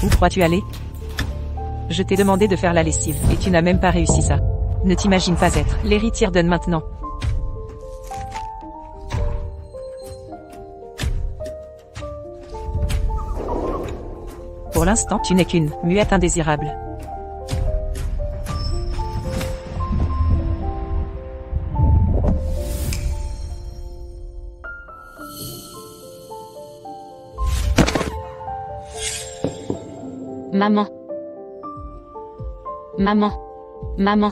Où crois-tu aller? Je t'ai demandé de faire la lessive, et tu n'as même pas réussi ça. Ne t'imagine pas être l'héritière d'Anne maintenant. Pour l'instant, tu n'es qu'une muette indésirable. Maman. Maman. Maman.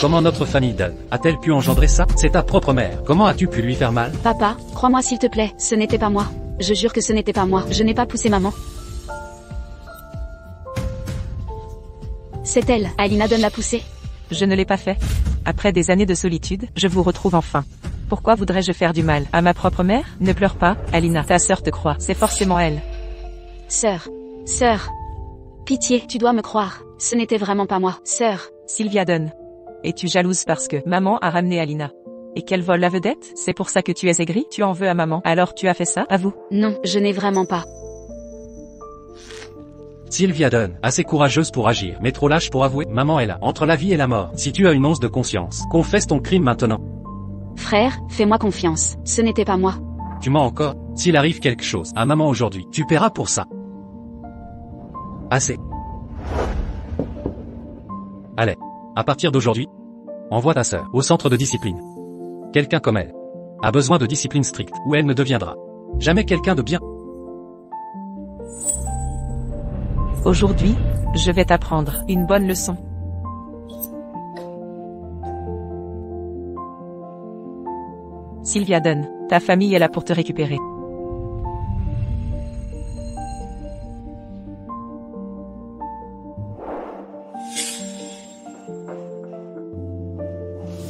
Comment notre famille d'Anne a-t-elle pu engendrer ça? C'est ta propre mère. Comment as-tu pu lui faire mal? Papa, crois-moi s'il te plaît, ce n'était pas moi. Je jure que ce n'était pas moi. Je n'ai pas poussé maman. C'est elle, Alina Dunn l'a poussée. Je ne l'ai pas fait. Après des années de solitude, je vous retrouve enfin. Pourquoi voudrais-je faire du mal à ma propre mère? Ne pleure pas, Alina. Ta sœur te croit, c'est forcément elle. Sœur. Sœur. Pitié, tu dois me croire. Ce n'était vraiment pas moi. Sœur. Sylvia Dunn. Es-tu jalouse parce que maman a ramené Alina? Et qu'elle vole la vedette? C'est pour ça que tu es aigrie? Tu en veux à maman? Alors tu as fait ça? Avoue. Non, je n'ai vraiment pas. Sylvia Dunn, assez courageuse pour agir, mais trop lâche pour avouer. Maman est là, entre la vie et la mort. Si tu as une once de conscience, confesse ton crime maintenant. Frère, fais-moi confiance. Ce n'était pas moi. Tu mens encore? S'il arrive quelque chose à maman aujourd'hui, tu paieras pour ça. Assez. Allez. À partir d'aujourd'hui, envoie ta sœur au centre de discipline. Quelqu'un comme elle a besoin de discipline stricte, ou elle ne deviendra jamais quelqu'un de bien. Aujourd'hui, je vais t'apprendre une bonne leçon. Sylvia Dunn, ta famille est là pour te récupérer.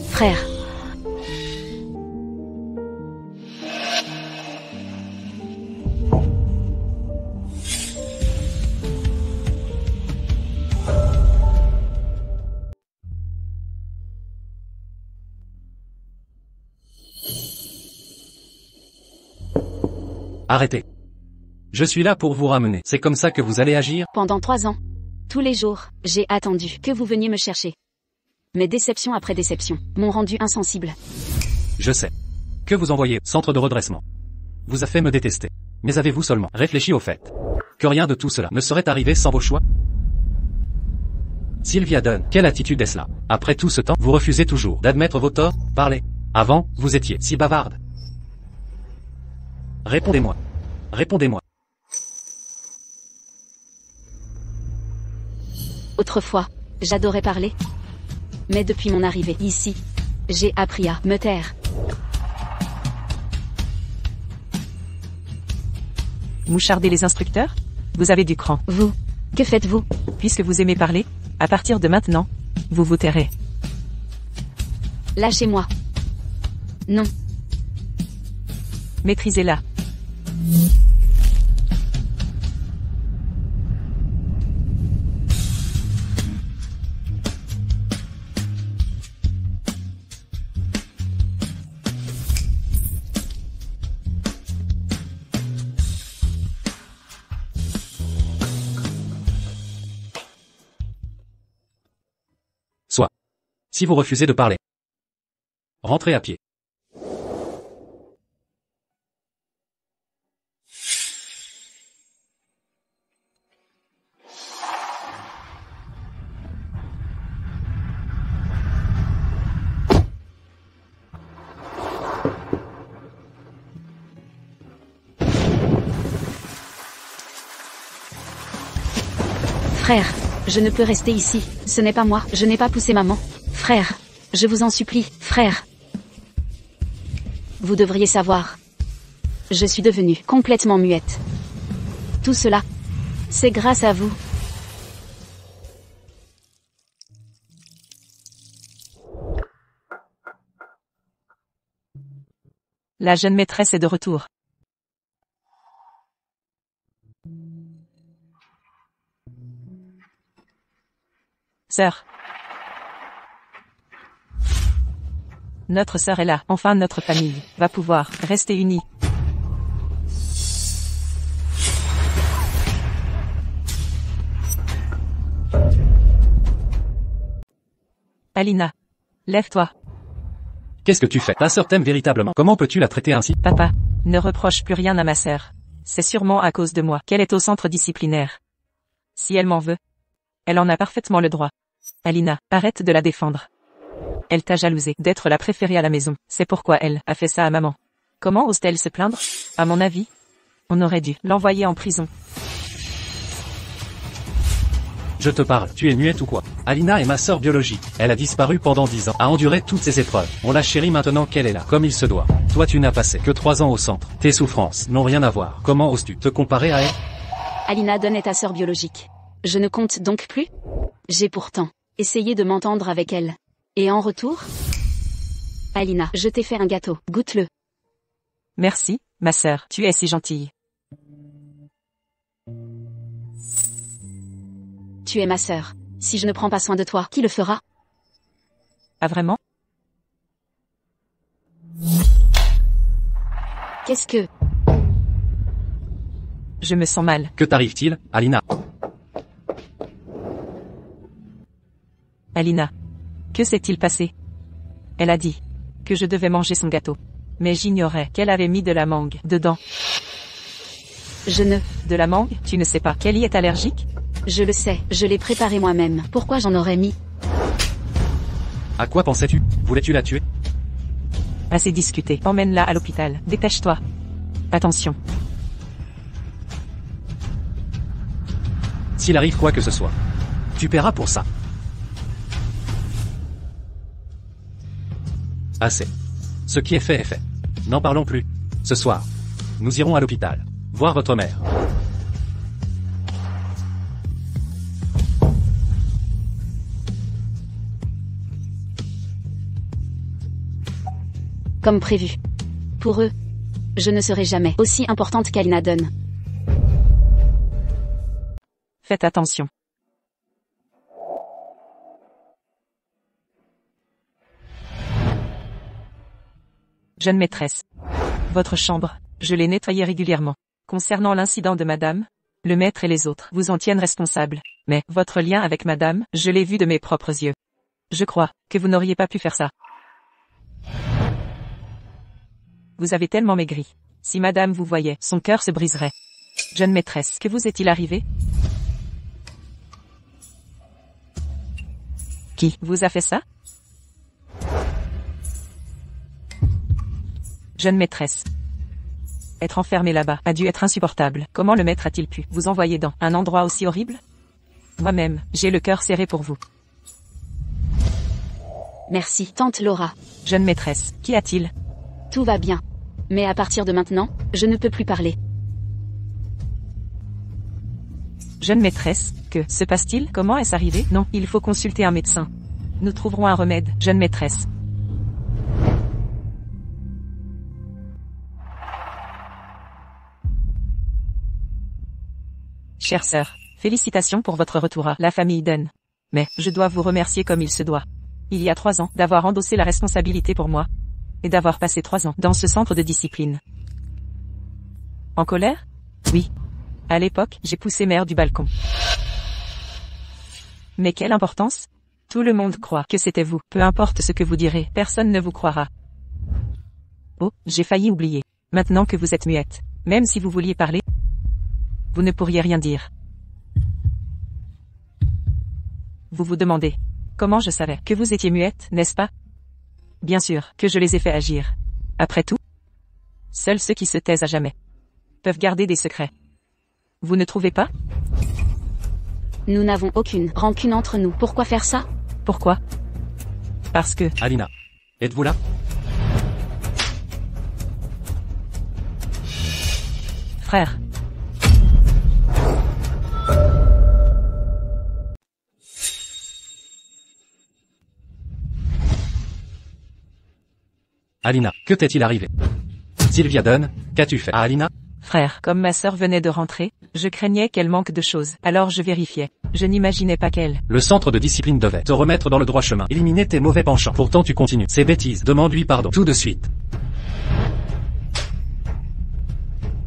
Frère. Arrêtez. Je suis là pour vous ramener. C'est comme ça que vous allez agir? Pendant 3 ans. Tous les jours, j'ai attendu que vous veniez me chercher. Mais déception après déception m'ont rendu insensible. Je sais. Que vous envoyez, centre de redressement, vous a fait me détester. Mais avez-vous seulement réfléchi au fait que rien de tout cela ne serait arrivé sans vos choix? Sylvia Dunn, quelle attitude est-ce là? Après tout ce temps, vous refusez toujours d'admettre vos torts? Parlez. Avant, vous étiez si bavarde. Répondez-moi. Répondez-moi. Autrefois, j'adorais parler. Mais depuis mon arrivée ici, j'ai appris à me taire. Moucharder les instructeurs? Vous avez du cran. Vous, que faites-vous? Puisque vous aimez parler, à partir de maintenant, vous vous tairez. Lâchez-moi. Non. Maîtrisez-la. Soit. Si vous refusez de parler, rentrez à pied. Frère, je ne peux rester ici. Ce n'est pas moi, je n'ai pas poussé maman. Frère, je vous en supplie, frère. Vous devriez savoir. Je suis devenue complètement muette. Tout cela, c'est grâce à vous. La jeune maîtresse est de retour. Sœur. Notre sœur est là, enfin notre famille va pouvoir rester unie. Alina. Lève-toi. Qu'est-ce que tu fais? Ta sœur t'aime véritablement. Comment peux-tu la traiter ainsi? Papa, ne reproche plus rien à ma sœur. C'est sûrement à cause de moi qu'elle est au centre disciplinaire. Si elle m'en veut, elle en a parfaitement le droit. Alina, arrête de la défendre. Elle t'a jalousée d'être la préférée à la maison. C'est pourquoi elle a fait ça à maman. Comment ose-t-elle se plaindre? À mon avis, on aurait dû l'envoyer en prison. Je te parle, tu es muette ou quoi? Alina est ma sœur biologique. Elle a disparu pendant 10 ans, a enduré toutes ces épreuves. On la chérit maintenant qu'elle est là, comme il se doit. Toi tu n'as passé que 3 ans au centre. Tes souffrances n'ont rien à voir. Comment oses-tu te comparer à elle? Alina Dunn est ta sœur biologique. Je ne compte donc plus? J'ai pourtant essayé de m'entendre avec elle. Et en retour? Alina, je t'ai fait un gâteau. Goûte-le. Merci, ma sœur, tu es si gentille. Tu es ma sœur. Si je ne prends pas soin de toi, qui le fera? Ah vraiment? Qu'est-ce que... Je me sens mal. Que t'arrive-t-il, Alina? Alina. Que s'est-il passé? Elle a dit que je devais manger son gâteau. Mais j'ignorais qu'elle avait mis de la mangue dedans. Je ne... De la mangue? Tu ne sais pas qu'elle y est allergique? Je le sais, je l'ai préparé moi-même. Pourquoi j'en aurais mis? À quoi pensais-tu? Voulais-tu la tuer? Assez discuté. Emmène-la à l'hôpital. Dépêche-toi. Attention. S'il arrive quoi que ce soit, tu paieras pour ça. Assez. Ce qui est fait est fait. N'en parlons plus. Ce soir, nous irons à l'hôpital, voir votre mère. Comme prévu. Pour eux, je ne serai jamais aussi importante qu'Alina Dunn. Faites attention. Jeune maîtresse. Votre chambre, je l'ai nettoyée régulièrement. Concernant l'incident de madame, le maître et les autres vous en tiennent responsable. Mais, votre lien avec madame, je l'ai vu de mes propres yeux. Je crois que vous n'auriez pas pu faire ça. Vous avez tellement maigri. Si madame vous voyait, son cœur se briserait. Jeune maîtresse, que vous est-il arrivé? Qui vous a fait ça? Jeune maîtresse. Être enfermée là-bas a dû être insupportable. Comment le maître a-t-il pu vous envoyer dans un endroit aussi horrible? Moi-même, j'ai le cœur serré pour vous. Merci, tante Laura. Jeune maîtresse, qu'y a-t-il? Tout va bien. Mais à partir de maintenant, je ne peux plus parler. Jeune maîtresse, que se passe-t-il? Comment est-ce arrivé? Non, il faut consulter un médecin. Nous trouverons un remède, jeune maîtresse. Chère sœur, félicitations pour votre retour à la famille Dunn. Mais, je dois vous remercier comme il se doit. Il y a 3 ans, d'avoir endossé la responsabilité pour moi. Et d'avoir passé 3 ans dans ce centre de discipline. En colère? Oui. À l'époque, j'ai poussé mère du balcon. Mais quelle importance? Tout le monde croit que c'était vous. Peu importe ce que vous direz, personne ne vous croira. Oh, j'ai failli oublier. Maintenant que vous êtes muette, même si vous vouliez parler, vous ne pourriez rien dire. Vous vous demandez comment je savais que vous étiez muette, n'est-ce pas? Bien sûr que je les ai fait agir. Après tout, seuls ceux qui se taisent à jamais peuvent garder des secrets. Vous ne trouvez pas? Nous n'avons aucune rancune entre nous. Pourquoi faire ça? Pourquoi? Parce que... Alina, êtes-vous là? Frère. Alina, que t'est-il arrivé? Sylvia Dunn, qu'as-tu fait à Alina? Frère, comme ma sœur venait de rentrer, je craignais qu'elle manque de choses. Alors je vérifiais. Je n'imaginais pas qu'elle... Le centre de discipline devait te remettre dans le droit chemin, éliminer tes mauvais penchants. Pourtant tu continues. C'est bêtise. Demande-lui pardon. Tout de suite.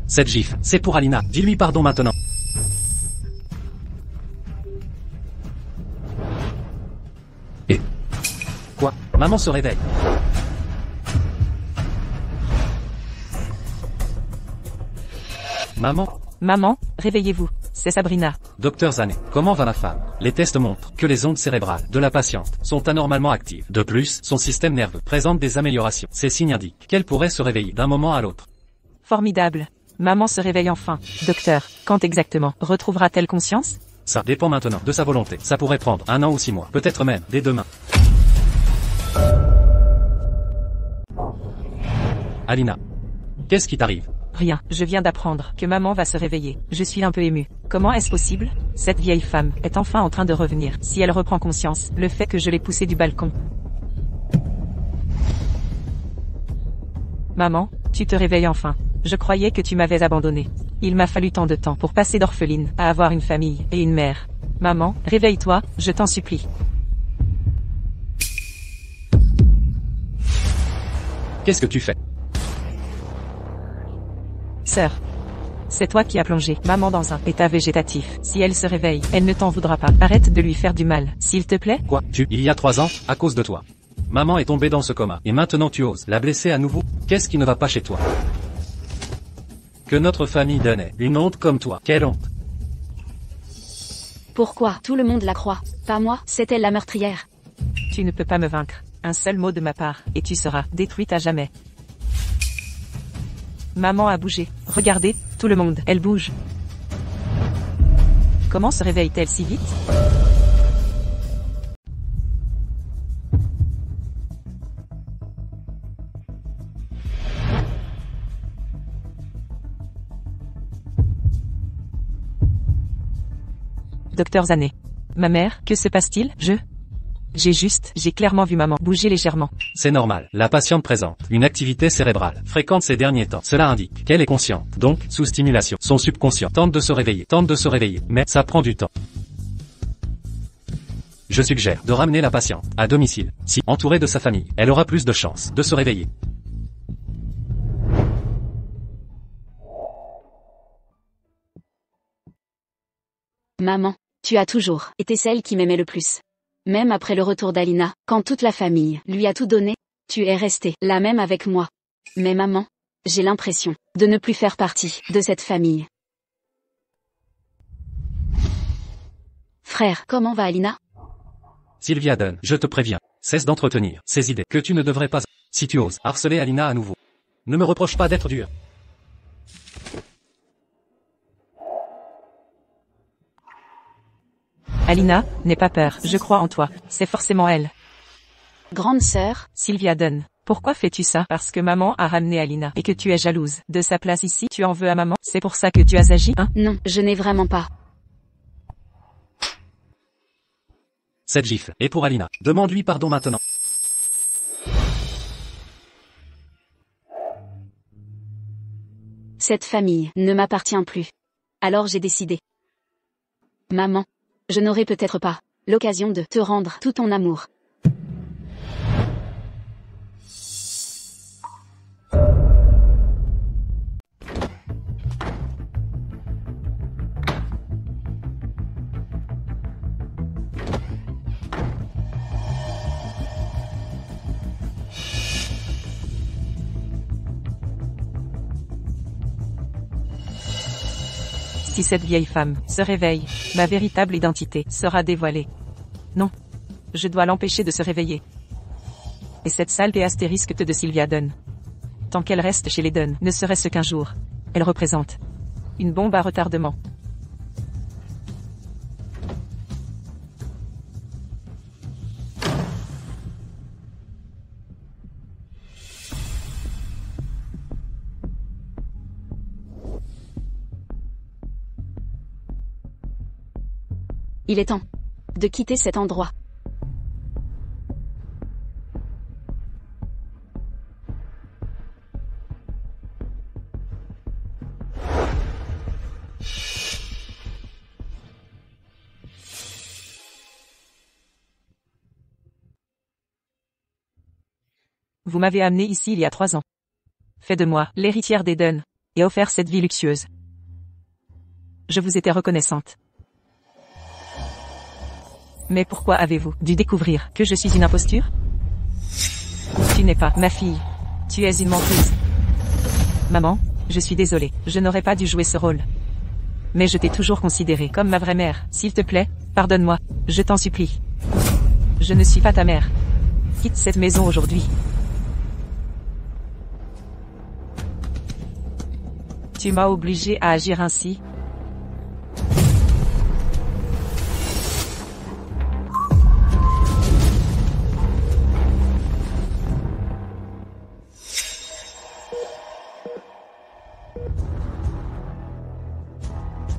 Cette gifle, c'est pour Alina. Dis-lui pardon maintenant. Et... Quoi? Maman se réveille. Maman? Maman, réveillez-vous. C'est Sabrina. Docteur Zanet, comment va ma femme? Les tests montrent que les ondes cérébrales de la patiente sont anormalement actives. De plus, son système nerveux présente des améliorations. Ces signes indiquent qu'elle pourrait se réveiller d'un moment à l'autre. Formidable. Maman se réveille enfin. Docteur, quand exactement retrouvera-t-elle conscience? Ça dépend maintenant de sa volonté. Ça pourrait prendre 1 an ou 6 mois, peut-être même dès demain. Alina, qu'est-ce qui t'arrive? Rien, je viens d'apprendre que maman va se réveiller. Je suis un peu émue. Comment est-ce possible? Cette vieille femme est enfin en train de revenir. Si elle reprend conscience, le fait que je l'ai poussée du balcon. Maman, tu te réveilles enfin. Je croyais que tu m'avais abandonnée. Il m'a fallu tant de temps pour passer d'orpheline à avoir une famille et une mère. Maman, réveille-toi, je t'en supplie. Qu'est-ce que tu fais? Sœur, c'est toi qui as plongé maman dans un état végétatif. Si elle se réveille, elle ne t'en voudra pas. Arrête de lui faire du mal, s'il te plaît. Quoi? Il y a 3 ans, à cause de toi. Maman est tombée dans ce coma, et maintenant tu oses la blesser à nouveau? Qu'est-ce qui ne va pas chez toi? Que notre famille donnait une honte comme toi. Quelle honte! Pourquoi tout le monde la croit? Pas moi, c'est elle la meurtrière. Tu ne peux pas me vaincre. Un seul mot de ma part, et tu seras détruite à jamais. Maman a bougé. Regardez, tout le monde, elle bouge. Comment se réveille-t-elle si vite? Docteur Zanet. Ma mère, que se passe-t-il? J'ai clairement vu maman bouger légèrement. C'est normal, la patiente présente une activité cérébrale fréquente ces derniers temps. Cela indique qu'elle est consciente, donc, sous stimulation. Son subconscient tente de se réveiller, mais ça prend du temps. Je suggère de ramener la patiente à domicile. Si, entourée de sa famille, elle aura plus de chances de se réveiller. Maman, tu as toujours été celle qui m'aimait le plus. Même après le retour d'Alina, quand toute la famille lui a tout donné, tu es restée la même avec moi. Mais maman, j'ai l'impression de ne plus faire partie de cette famille. Frère, comment va Alina? Sylvia Dunn, je te préviens, cesse d'entretenir ces idées que tu ne devrais pas... Si tu oses harceler Alina à nouveau, ne me reproche pas d'être dur. Alina, n'aie pas peur, je crois en toi. C'est forcément elle. Grande sœur, Sylvia Dunn. Pourquoi fais-tu ça? Parce que maman a ramené Alina et que tu es jalouse de sa place ici. Tu en veux à maman? C'est pour ça que tu as agi, hein? non, je n'ai vraiment pas. Cette gifle est pour Alina. Demande-lui pardon maintenant. Cette famille ne m'appartient plus. Alors j'ai décidé. Maman, je n'aurai peut-être pas l'occasion de te rendre tout ton amour. Si cette vieille femme se réveille, ma véritable identité sera dévoilée. Non. Je dois l'empêcher de se réveiller. Et cette saleté astérisque de Sylvia Dunn. Tant qu'elle reste chez les Dunn, ne serait-ce qu'un jour, elle représente une bombe à retardement. Il est temps de quitter cet endroit. Vous m'avez amené ici il y a 3 ans. Fait de moi l'héritière d'Eden, et offert cette vie luxueuse. Je vous étais reconnaissante. Mais pourquoi avez-vous dû découvrir que je suis une imposture? Tu n'es pas ma fille. Tu es une menteuse. Maman, je suis désolée, je n'aurais pas dû jouer ce rôle. Mais je t'ai toujours considérée comme ma vraie mère. S'il te plaît, pardonne-moi, je t'en supplie. Je ne suis pas ta mère. Quitte cette maison aujourd'hui. Tu m'as obligé à agir ainsi.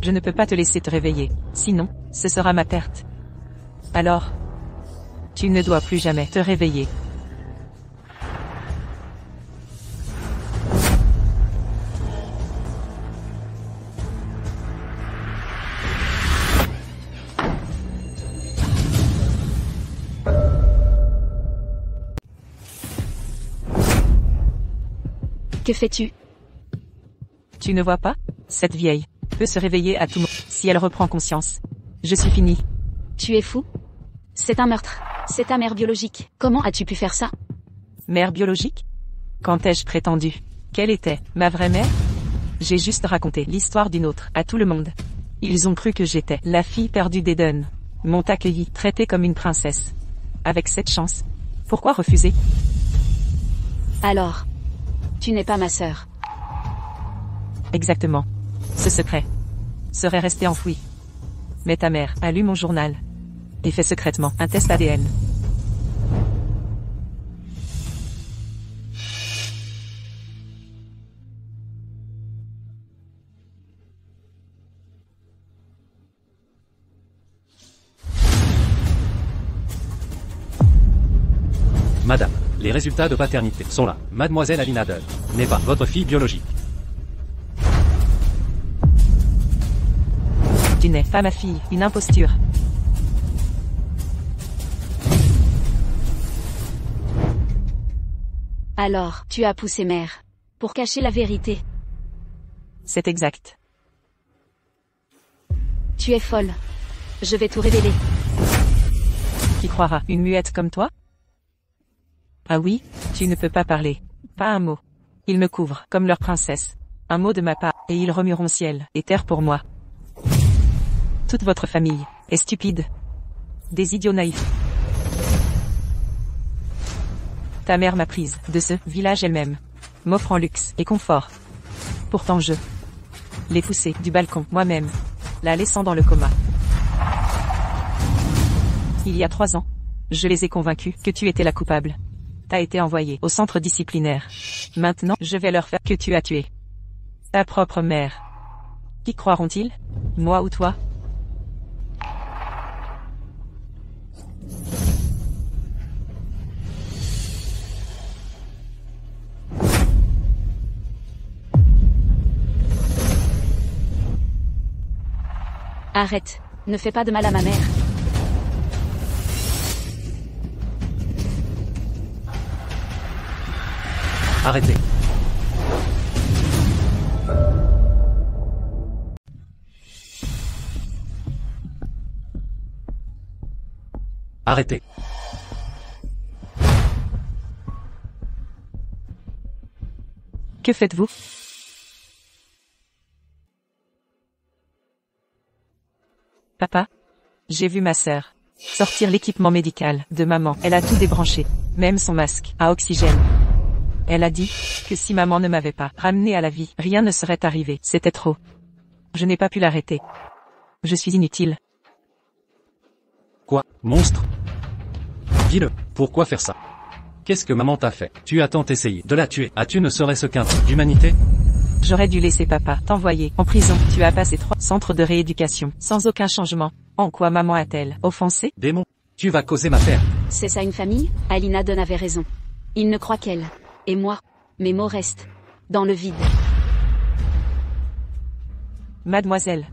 Je ne peux pas te laisser te réveiller, sinon, ce sera ma perte. Alors, tu ne dois plus jamais te réveiller. Que fais-tu? Tu ne vois pas? Cette vieille peut se réveiller à tout moment si elle reprend conscience. Je suis finie. Tu es fou? C'est un meurtre. C'est ta mère biologique. Comment as-tu pu faire ça? Mère biologique? Quand ai-je prétendu qu'elle était ma vraie mère? J'ai juste raconté l'histoire d'une autre à tout le monde. Ils ont cru que j'étais la fille perdue d'Eden. M'ont accueillie, traitée comme une princesse. Avec cette chance, pourquoi refuser? Alors, tu n'es pas ma sœur. Exactement. Ce secret serait resté enfoui. Mais ta mère a lu mon journal et fait secrètement un test ADN. Madame, les résultats de paternité sont là. Mademoiselle Alina Dunn n'est pas votre fille biologique. Tu n'es pas ma fille, une imposture. Alors, tu as poussé mère. Pour cacher la vérité. C'est exact. Tu es folle. Je vais tout révéler. Qui croira une muette comme toi? Ah oui, tu ne peux pas parler. Pas un mot. Ils me couvrent comme leur princesse. Un mot de ma part, et ils remueront ciel et terre pour moi. Toute votre famille est stupide. Des idiots naïfs. Ta mère m'a prise de ce village elle-même, m'offrant luxe et confort. Pourtant je l'ai poussée du balcon moi-même, la laissant dans le coma. Il y a 3 ans, je les ai convaincus que tu étais la coupable. T'as été envoyé au centre disciplinaire. Maintenant, je vais leur faire que tu as tué ta propre mère. Qui croiront-ils? Moi ou toi? Arrête. Ne fais pas de mal à ma mère. Arrêtez. Arrêtez. Que faites-vous? Papa? J'ai vu ma sœur sortir l'équipement médical de maman. Elle a tout débranché, même son masque à oxygène. Elle a dit que si maman ne m'avait pas ramenée à la vie, rien ne serait arrivé. C'était trop. Je n'ai pas pu l'arrêter. Je suis inutile. Quoi, monstre? Dis-le, pourquoi faire ça? Qu'est-ce que maman t'a fait? Tu as tant essayé de la tuer. As-tu ne serait-ce qu'un peu d'humanité? J'aurais dû laisser papa t'envoyer en prison. Tu as passé 3 centres de rééducation, sans aucun changement. En quoi maman a-t-elle offensé? Démon, tu vas causer ma perte. C'est ça une famille? Alina Dunn avait raison. Il ne croit qu'elle. Et moi, mes mots restent dans le vide. Mademoiselle.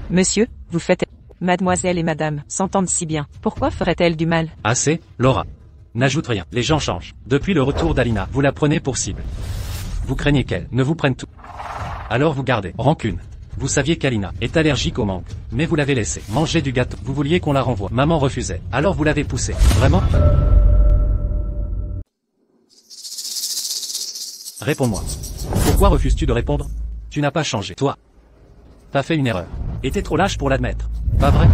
Monsieur, vous faites... Mademoiselle et madame s'entendent si bien. Pourquoi ferait-elle du mal? Assez, Laura. N'ajoute rien, les gens changent. Depuis le retour d'Alina, vous la prenez pour cible. Vous craignez qu'elle ne vous prenne tout. Alors vous gardez rancune. Vous saviez qu'Alina est allergique aux mangues, mais vous l'avez laissé manger du gâteau. Vous vouliez qu'on la renvoie. Maman refusait, alors vous l'avez poussée. Vraiment? Réponds-moi. Pourquoi refuses-tu de répondre? Tu n'as pas changé, toi. T'as fait une erreur. Et t'es trop lâche pour l'admettre. Pas vrai?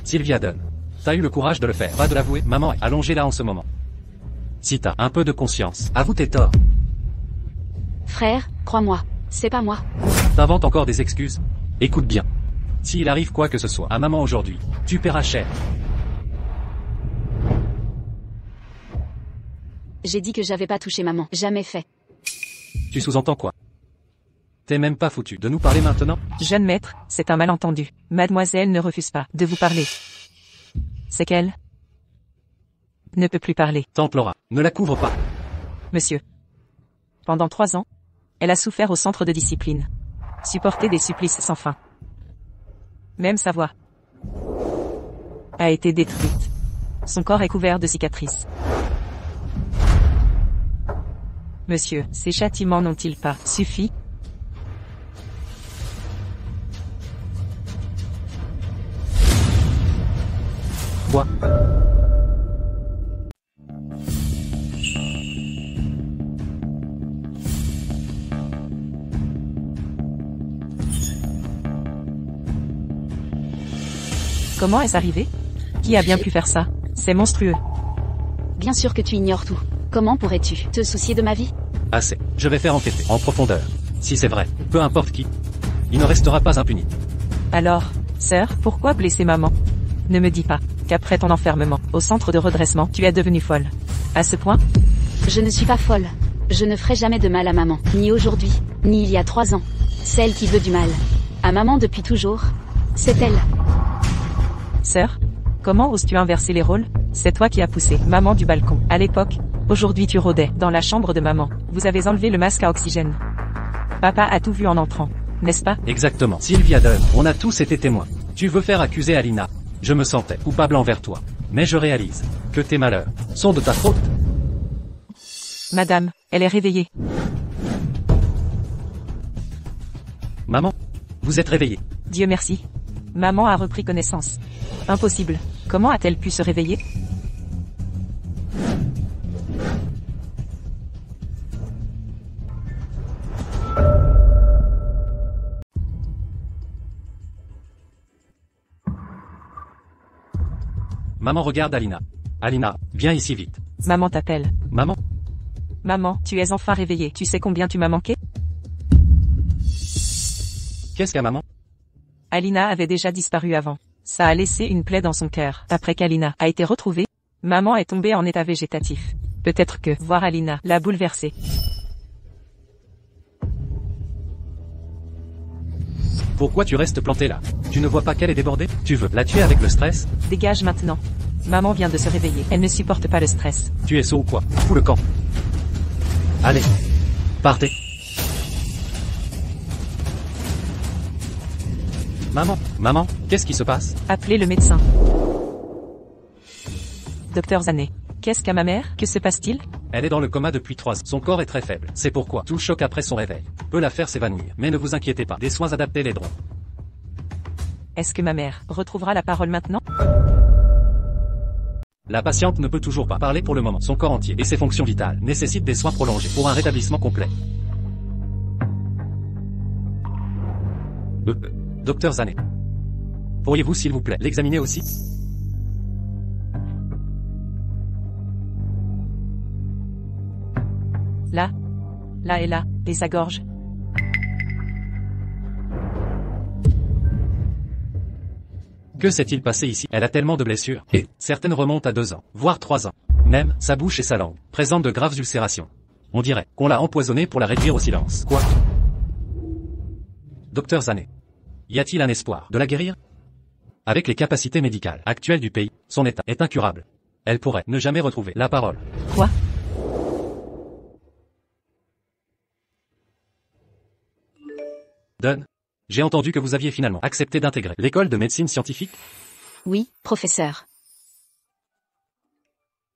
Sylvia Dunn. T'as eu le courage de le faire, pas de l'avouer. Maman est allongée là en ce moment. Si t'as un peu de conscience, avoue tes torts. Frère, crois-moi, c'est pas moi. T'inventes encore des excuses? Écoute bien. S'il arrive quoi que ce soit à maman aujourd'hui, tu paieras cher. J'ai dit que j'avais pas touché maman, jamais fait. Tu sous-entends quoi? T'es même pas foutu de nous parler maintenant? Jeune maître, c'est un malentendu. Mademoiselle ne refuse pas de vous parler. C'est qu'elle ne peut plus parler. Tante Laura, ne la couvre pas. Monsieur. Pendant 3 ans, elle a souffert au centre de discipline. Supporté des supplices sans fin. Même sa voix a été détruite. Son corps est couvert de cicatrices. Monsieur, ces châtiments n'ont-ils pas suffi? Quoi? Comment est-ce arrivé? Qui a bien pu faire ça? C'est monstrueux. Bien sûr que tu ignores tout. Comment pourrais-tu te soucier de ma vie? Assez. Je vais faire enquêter en profondeur. Si c'est vrai, peu importe qui, il ne restera pas impuni. Alors, sœur, pourquoi blesser maman? Ne me dis pas qu'après ton enfermement au centre de redressement, tu es devenue folle. À ce point? Je ne suis pas folle. Je ne ferai jamais de mal à maman, ni aujourd'hui, ni il y a 3 ans. Celle qui veut du mal à maman depuis toujours, c'est elle. Sœur, comment oses-tu inverser les rôles? C'est toi qui as poussé maman du balcon. À l'époque, aujourd'hui tu rôdais dans la chambre de maman. Vous avez enlevé le masque à oxygène. Papa a tout vu en entrant, n'est-ce pas? Exactement. Sylvia Dunn, on a tous été témoins. Tu veux faire accuser Alina. Je me sentais coupable envers toi. Mais je réalise que tes malheurs sont de ta faute. Madame, elle est réveillée. Maman, vous êtes réveillée. Dieu merci. Maman a repris connaissance. Impossible. Comment a-t-elle pu se réveiller? Maman regarde Alina. Alina, viens ici vite. Maman t'appelle. Maman? Maman, tu es enfin réveillée. Tu sais combien tu m'as manqué? Qu'est-ce qu'a maman? Alina avait déjà disparu avant. Ça a laissé une plaie dans son cœur. Après qu'Alina a été retrouvée, maman est tombée en état végétatif. Peut-être que voir Alina l'a bouleversée. Pourquoi tu restes planté là? Tu ne vois pas qu'elle est débordée? Tu veux la tuer avec le stress? Dégage maintenant. Maman vient de se réveiller. Elle ne supporte pas le stress. Tu es sot ou quoi? Fous le camp. Allez. Partez. Maman, qu'est-ce qui se passe? Appelez le médecin. Docteur Zanet. Qu'est-ce qu'a ma mère? Que se passe-t-il? Elle est dans le coma depuis 3 ans. Son corps est très faible. C'est pourquoi tout le choc après son réveil peut la faire s'évanouir. Mais ne vous inquiétez pas, des soins adaptés l'aideront. Est-ce que ma mère retrouvera la parole maintenant? La patiente ne peut toujours pas parler pour le moment. Son corps entier et ses fonctions vitales nécessitent des soins prolongés pour un rétablissement complet. Docteur Zanet. Pourriez-vous s'il vous plaît l'examiner aussi? Là et là, et sa gorge. Que s'est-il passé ici? Elle a tellement de blessures, et certaines remontent à 2 ans, voire 3 ans. Même, sa bouche et sa langue présentent de graves ulcérations. On dirait qu'on l'a empoisonnée pour la réduire au silence. Quoi? Docteur Zanet. Y a-t-il un espoir de la guérir? Avec les capacités médicales actuelles du pays, son état est incurable. Elle pourrait ne jamais retrouver la parole. Quoi? Dunn, J'ai entendu que vous aviez finalement accepté d'intégrer l'école de médecine scientifique. Oui, professeur.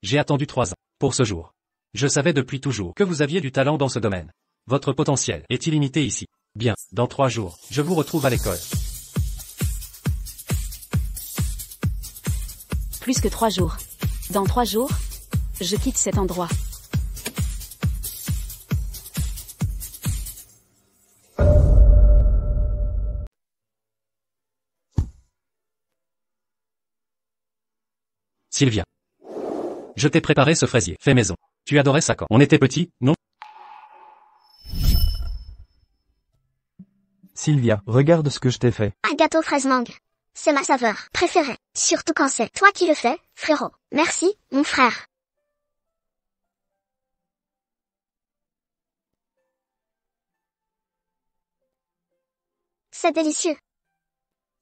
J'ai attendu 3 ans pour ce jour. Je savais depuis toujours que vous aviez du talent dans ce domaine. Votre potentiel est illimité ici. Bien, dans 3 jours, je vous retrouve à l'école. Plus que 3 jours. Dans 3 jours, je quitte cet endroit. Sylvia. Je t'ai préparé ce fraisier fait maison. Tu adorais ça quand on était petit, non? Sylvia, regarde ce que je t'ai fait. Un gâteau fraise mangue. C'est ma saveur préférée. Surtout quand c'est toi qui le fais, frérot. Merci, mon frère. C'est délicieux.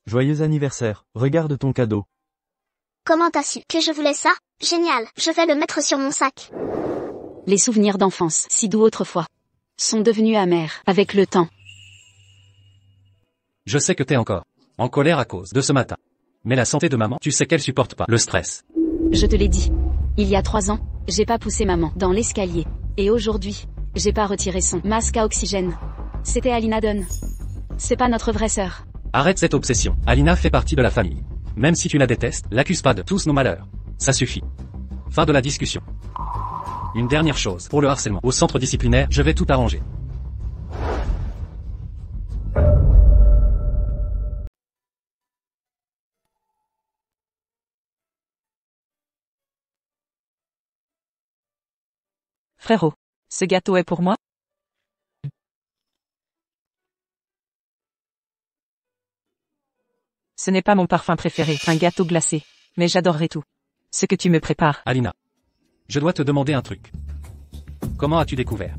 Joyeux anniversaire, regarde ton cadeau. Comment t'as su que je voulais ça? Génial, je vais le mettre sur mon sac. Les souvenirs d'enfance, si doux autrefois, sont devenus amers avec le temps. Je sais que t'es encore en colère à cause de ce matin. Mais la santé de maman, tu sais qu'elle supporte pas le stress. Je te l'ai dit. Il y a 3 ans, j'ai pas poussé maman dans l'escalier. Et aujourd'hui, j'ai pas retiré son masque à oxygène. C'était Alina Dunn. C'est pas notre vraie sœur. Arrête cette obsession. Alina fait partie de la famille. Même si tu la détestes, l'accuse pas de tous nos malheurs. Ça suffit. Fin de la discussion. Une dernière chose, pour le harcèlement au centre disciplinaire, je vais tout arranger. Frérot, ce gâteau est pour moi? Ce n'est pas mon parfum préféré, un gâteau glacé. Mais j'adorerais tout. Ce que tu me prépares. Alina. Je dois te demander un truc. Comment as-tu découvert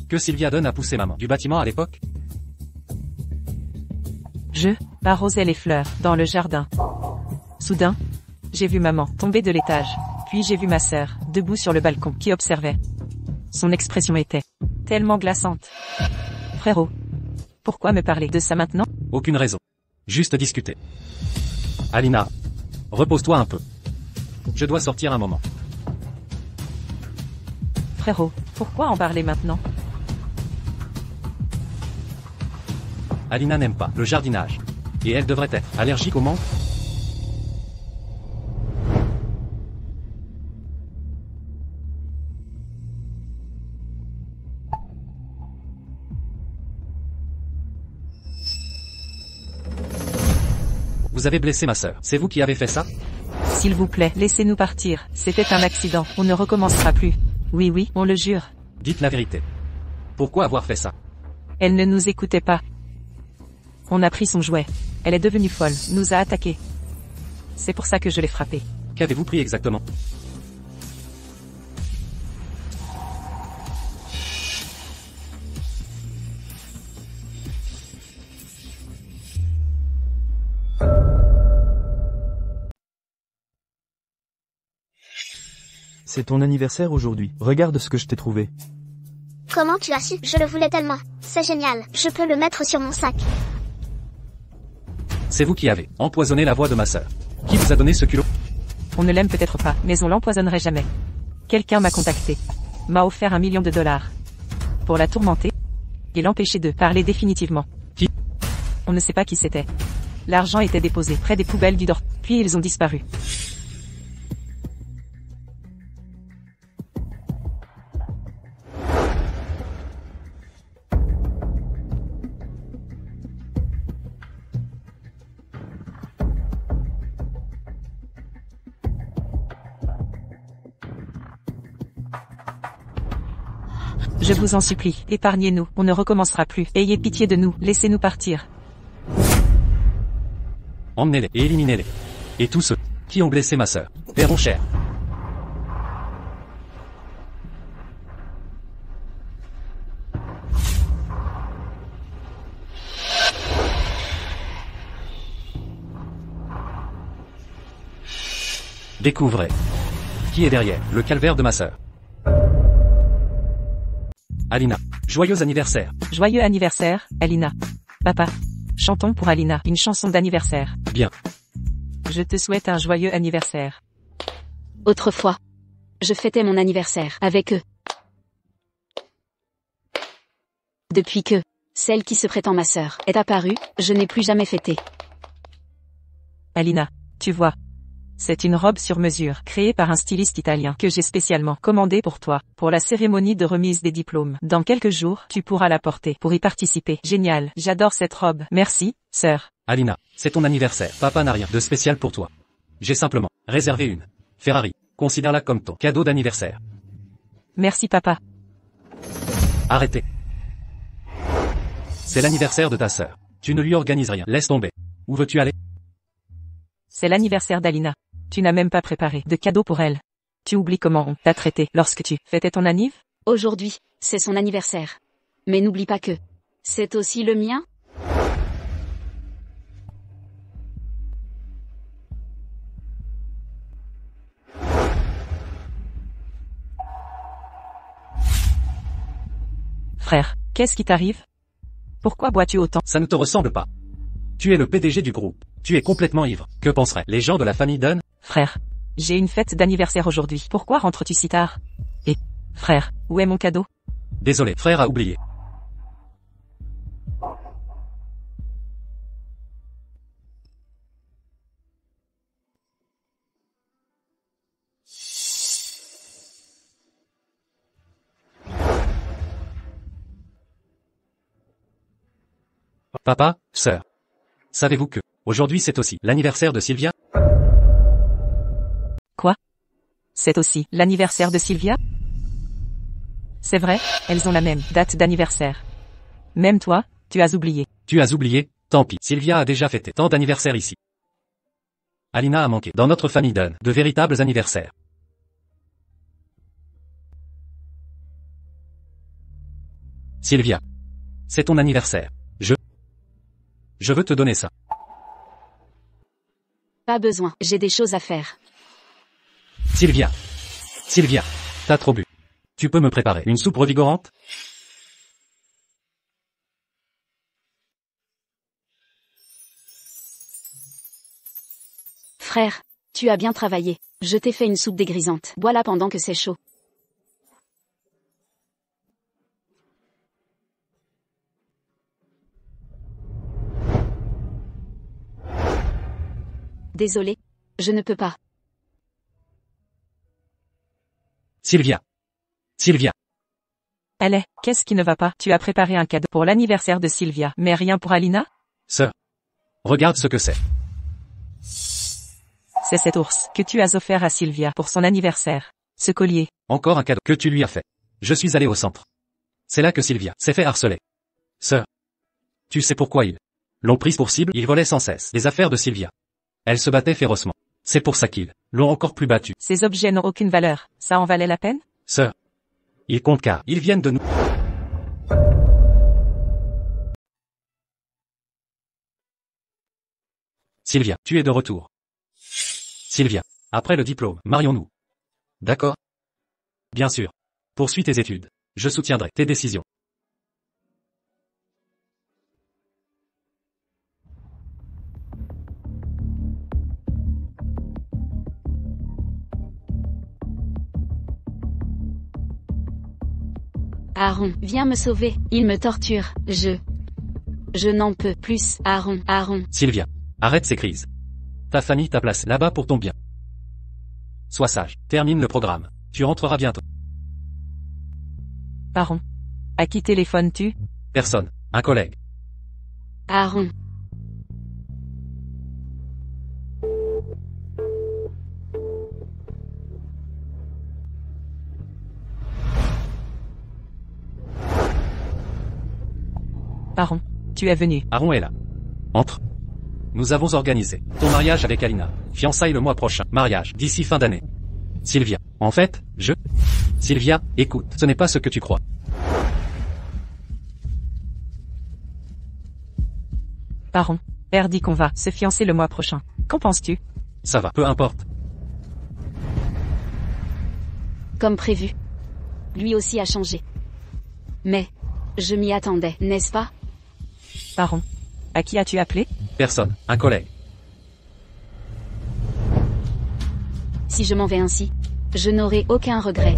que Sylvia Dunn a poussé maman du bâtiment à l'époque? Je arrosais les fleurs dans le jardin. Soudain, j'ai vu maman tomber de l'étage. Puis j'ai vu ma sœur, debout sur le balcon, qui observait. Son expression était tellement glaçante. Frérot, pourquoi me parler de ça maintenant? Aucune raison. Juste discuter. Alina, repose-toi un peu. Je dois sortir un moment. Frérot, pourquoi en parler maintenant? Alina n'aime pas le jardinage. Et elle devrait être allergique au menthe. Vous avez blessé ma sœur. C'est vous qui avez fait ça? S'il vous plaît, laissez-nous partir. C'était un accident. On ne recommencera plus. Oui, oui, on le jure. Dites la vérité. Pourquoi avoir fait ça? Elle ne nous écoutait pas. On a pris son jouet. Elle est devenue folle, nous a attaqués. C'est pour ça que je l'ai frappée. Qu'avez-vous pris exactement? C'est ton anniversaire aujourd'hui, regarde ce que je t'ai trouvé. Comment tu as su? Je le voulais tellement. C'est génial, je peux le mettre sur mon sac. C'est vous qui avez empoisonné la voix de ma sœur. Qui vous a donné ce culot? On ne l'aime peut-être pas, mais on l'empoisonnerait jamais. Quelqu'un m'a contacté. M'a offert $1 million. Pour la tourmenter. Et l'empêcher de parler définitivement. Qui? On ne sait pas qui c'était. L'argent était déposé près des poubelles du dortoir, puis ils ont disparu. Je vous en supplie, épargnez-nous, on ne recommencera plus. Ayez pitié de nous, laissez-nous partir. Emmenez-les et éliminez-les. Et tous ceux qui ont blessé ma sœur paieront cher. Découvrez qui est derrière le calvaire de ma sœur. Alina, joyeux anniversaire. Joyeux anniversaire, Alina. Papa, Chantons pour Alina une chanson d'anniversaire. Bien. Je te souhaite un joyeux anniversaire. Autrefois, je fêtais mon anniversaire avec eux. Depuis que celle qui se prétend ma sœur est apparue, je n'ai plus jamais fêté. Alina, tu vois. C'est une robe sur mesure, créée par un styliste italien, que j'ai spécialement commandée pour toi, pour la cérémonie de remise des diplômes. Dans quelques jours, tu pourras la porter pour y participer. Génial, j'adore cette robe. Merci, sœur. Alina, c'est ton anniversaire. Papa n'a rien de spécial pour toi. J'ai simplement réservé une Ferrari. Considère-la comme ton cadeau d'anniversaire. Merci papa. Arrêtez. C'est l'anniversaire de ta sœur. Tu ne lui organises rien. Laisse tomber. Où veux-tu aller? C'est l'anniversaire d'Alina. Tu n'as même pas préparé de cadeau pour elle. Tu oublies comment on t'a traité lorsque tu fêtais ton anniv? Aujourd'hui, c'est son anniversaire. Mais n'oublie pas que c'est aussi le mien. Frère, qu'est-ce qui t'arrive? Pourquoi bois-tu autant? Ça ne te ressemble pas. Tu es le PDG du groupe. Tu es complètement ivre. Que penseraient les gens de la famille Dunn? Frère, j'ai une fête d'anniversaire aujourd'hui. Pourquoi rentres-tu si tard? Et, frère, où est mon cadeau? Désolé, frère a oublié. Papa, sœur. Savez-vous que, aujourd'hui c'est aussi l'anniversaire de Sylvia? Quoi? C'est aussi l'anniversaire de Sylvia? C'est vrai, elles ont la même date d'anniversaire. Même toi, tu as oublié. Tu as oublié, tant pis. Sylvia a déjà fêté tant d'anniversaires ici. Alina a manqué dans notre famille Dunn de véritables anniversaires. Sylvia. C'est ton anniversaire. Je veux te donner ça. Pas besoin, j'ai des choses à faire. Sylvia. Sylvia. T'as trop bu. Tu peux me préparer une soupe revigorante? Frère, tu as bien travaillé. Je t'ai fait une soupe dégrisante. Bois-la pendant que c'est chaud. Désolé, je ne peux pas. Sylvia. Sylvia. Allez, qu'est-ce qui ne va pas? Tu as préparé un cadeau pour l'anniversaire de Sylvia, mais rien pour Alina? Sœur. Regarde ce que c'est. C'est cet ours que tu as offert à Sylvia pour son anniversaire. Ce collier. Encore un cadeau que tu lui as fait. Je suis allé au centre. C'est là que Sylvia s'est fait harceler. Sœur. Tu sais pourquoi ils l'ont prise pour cible? Ils volaient sans cesse les affaires de Sylvia. Elle se battait férocement. C'est pour ça qu'ils l'ont encore plus battue. Ces objets n'ont aucune valeur. Ça en valait la peine? Sœur. Ils comptent car ils viennent de nous. Sylvia, tu es de retour. Sylvia, après le diplôme, marions-nous. D'accord? Bien sûr. Poursuis tes études. Je soutiendrai tes décisions. Aaron, viens me sauver. Il me torture. Je n'en peux plus. Aaron. Sylvia, arrête ces crises. Ta famille t'a placé là-bas pour ton bien. Sois sage, termine le programme. Tu rentreras bientôt. Aaron. À qui téléphones-tu? Personne, un collègue. Aaron. Aaron, tu es venu. Aaron est là. Entre. Nous avons organisé ton mariage avec Alina. Fiançailles le mois prochain. Mariage d'ici fin d'année. Sylvia. En fait, Sylvia, écoute, ce n'est pas ce que tu crois. Aaron, père dit qu'on va se fiancer le mois prochain. Qu'en penses-tu? Ça va, peu importe. Comme prévu. Lui aussi a changé. Mais, je m'y attendais, n'est-ce pas? Aaron, À qui as-tu appelé? Personne, un collègue. Si je m'en vais ainsi, je n'aurai aucun regret.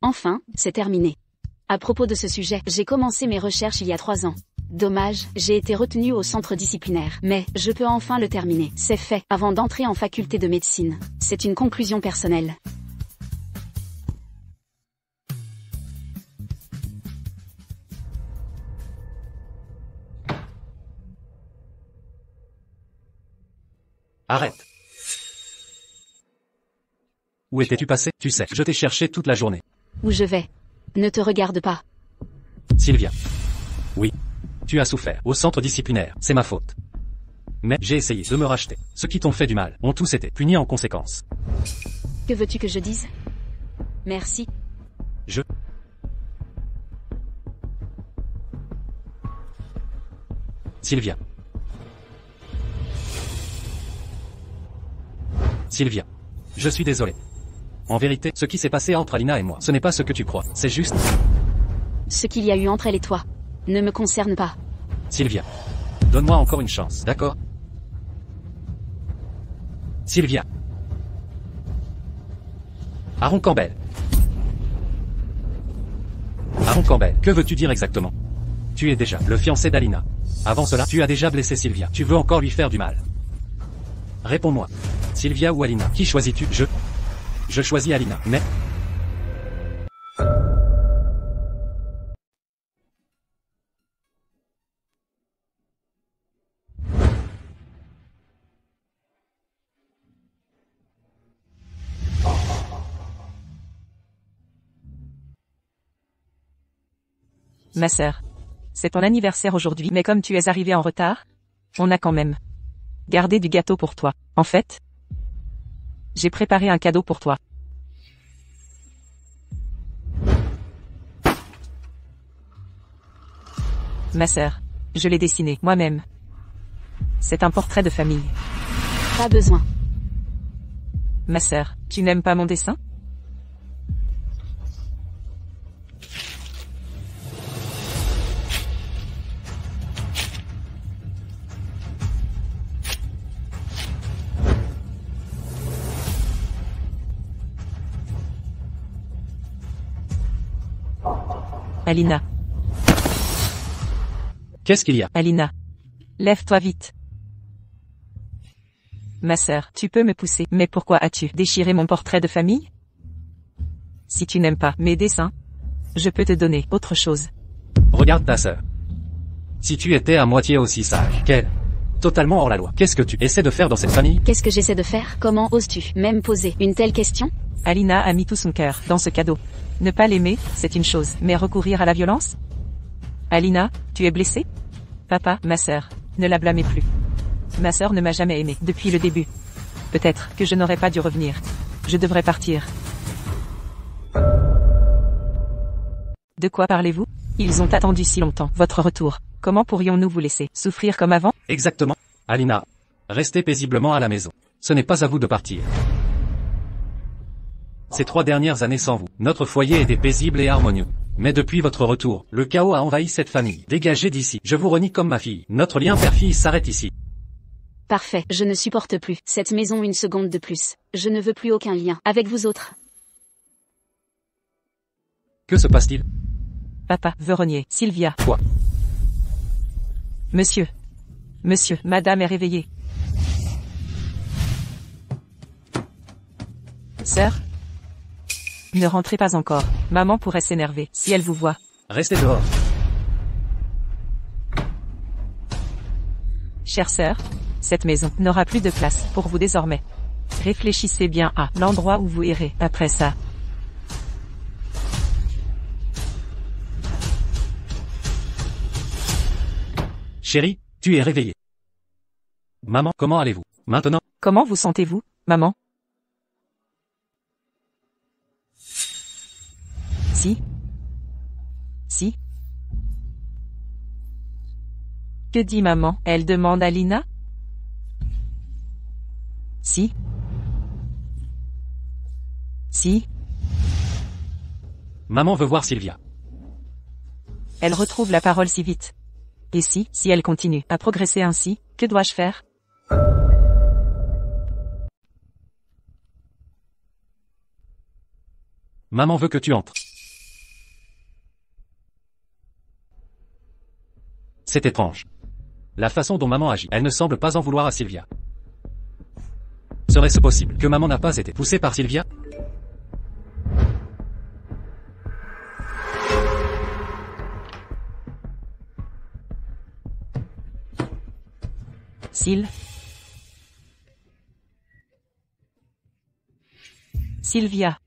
Enfin, c'est terminé. À propos de ce sujet, j'ai commencé mes recherches il y a 3 ans. Dommage, j'ai été retenu au centre disciplinaire. Mais, je peux enfin le terminer. C'est fait, avant d'entrer en faculté de médecine. C'est une conclusion personnelle. Arrête. Où étais-tu passé? Tu sais, je t'ai cherché toute la journée. Où je vais? Ne te regarde pas. Sylvia. Oui. Tu as souffert. Au centre disciplinaire, c'est ma faute. Mais j'ai essayé de me racheter. Ceux qui t'ont fait du mal ont tous été punis en conséquence. Que veux-tu que je dise? Merci. Sylvia. Sylvia. Je suis désolé. En vérité, ce qui s'est passé entre Alina et moi, ce n'est pas ce que tu crois. C'est juste... Ce qu'il y a eu entre elle et toi ne me concerne pas. Sylvia. Donne-moi encore une chance, d'accord? Sylvia. Aaron Campbell. Aaron Campbell, que veux-tu dire exactement? Tu es déjà le fiancé d'Alina. Avant cela, tu as déjà blessé Sylvia. Tu veux encore lui faire du mal. Réponds-moi. Sylvia ou Alina, qui choisis-tu? Je choisis Alina, mais... Ma sœur. C'est ton anniversaire aujourd'hui, mais comme tu es arrivé en retard, on a quand même gardé du gâteau pour toi. En fait, j'ai préparé un cadeau pour toi. Ma sœur. Je l'ai dessiné moi-même. C'est un portrait de famille. Pas besoin. Ma sœur, tu n'aimes pas mon dessin? Alina. Qu'est-ce qu'il y a? Alina. Lève-toi vite. Ma sœur, tu peux me pousser, mais pourquoi as-tu déchiré mon portrait de famille? Si tu n'aimes pas mes dessins, je peux te donner autre chose. Regarde ta sœur. Si tu étais à moitié aussi sage qu'elle, totalement hors la loi, qu'est-ce que tu essaies de faire dans cette famille? Qu'est-ce que j'essaie de faire? Comment oses-tu même poser une telle question? Alina a mis tout son cœur dans ce cadeau. Ne pas l'aimer, c'est une chose, mais recourir à la violence? Alina, tu es blessée? Papa, ma sœur, ne la blâmez plus. Ma sœur ne m'a jamais aimé depuis le début. Peut-être que je n'aurais pas dû revenir. Je devrais partir. De quoi parlez-vous? Ils ont attendu si longtemps votre retour. Comment pourrions-nous vous laisser souffrir comme avant? Exactement. Alina, restez paisiblement à la maison. Ce n'est pas à vous de partir. Ces 3 dernières années sans vous, notre foyer était paisible et harmonieux. Mais depuis votre retour, le chaos a envahi cette famille. Dégagez d'ici. Je vous renie comme ma fille. Notre lien père-fille s'arrête ici. Parfait, je ne supporte plus cette maison une seconde de plus. Je ne veux plus aucun lien avec vous autres. Que se passe-t-il? Papa veut renier Sylvia. Quoi? Monsieur, madame est réveillée. Sœur? Ne rentrez pas encore. Maman pourrait s'énerver si elle vous voit. Restez dehors. Chère sœur, cette maison n'aura plus de place pour vous désormais. Réfléchissez bien à l'endroit où vous irez après ça. Chérie, tu es réveillée. Maman, comment allez-vous maintenant? Comment vous sentez-vous, maman? Si. Que dit maman? Elle demande à Lina. Si. Si. Maman veut voir Sylvia. Elle retrouve la parole si vite. Et si elle continue à progresser ainsi, que dois-je faire? Maman veut que tu entres. C'est étrange. La façon dont maman agit, elle ne semble pas en vouloir à Sylvia. Serait-ce possible que maman n'a pas été poussée par Sylvia? Sylvia.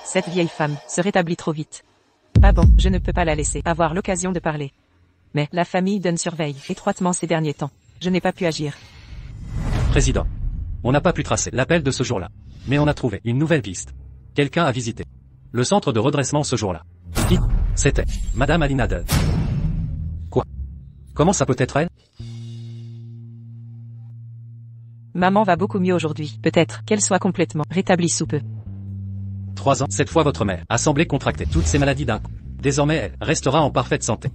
Cette vieille femme se rétablit trop vite. Pas bon, je ne peux pas la laisser avoir l'occasion de parler. Mais la famille Dunn surveille étroitement ces derniers temps. Je n'ai pas pu agir. Président. On n'a pas pu tracer l'appel de ce jour-là. Mais on a trouvé une nouvelle piste. Quelqu'un a visité le centre de redressement ce jour-là. Qui? C'était Madame Alina Dunn. Quoi? Comment ça peut être elle? Maman va beaucoup mieux aujourd'hui. Peut-être qu'elle soit complètement rétablie sous peu. 3 ans, cette fois votre mère a semblé contracter toutes ces maladies d'un coup. Désormais elle restera en parfaite santé.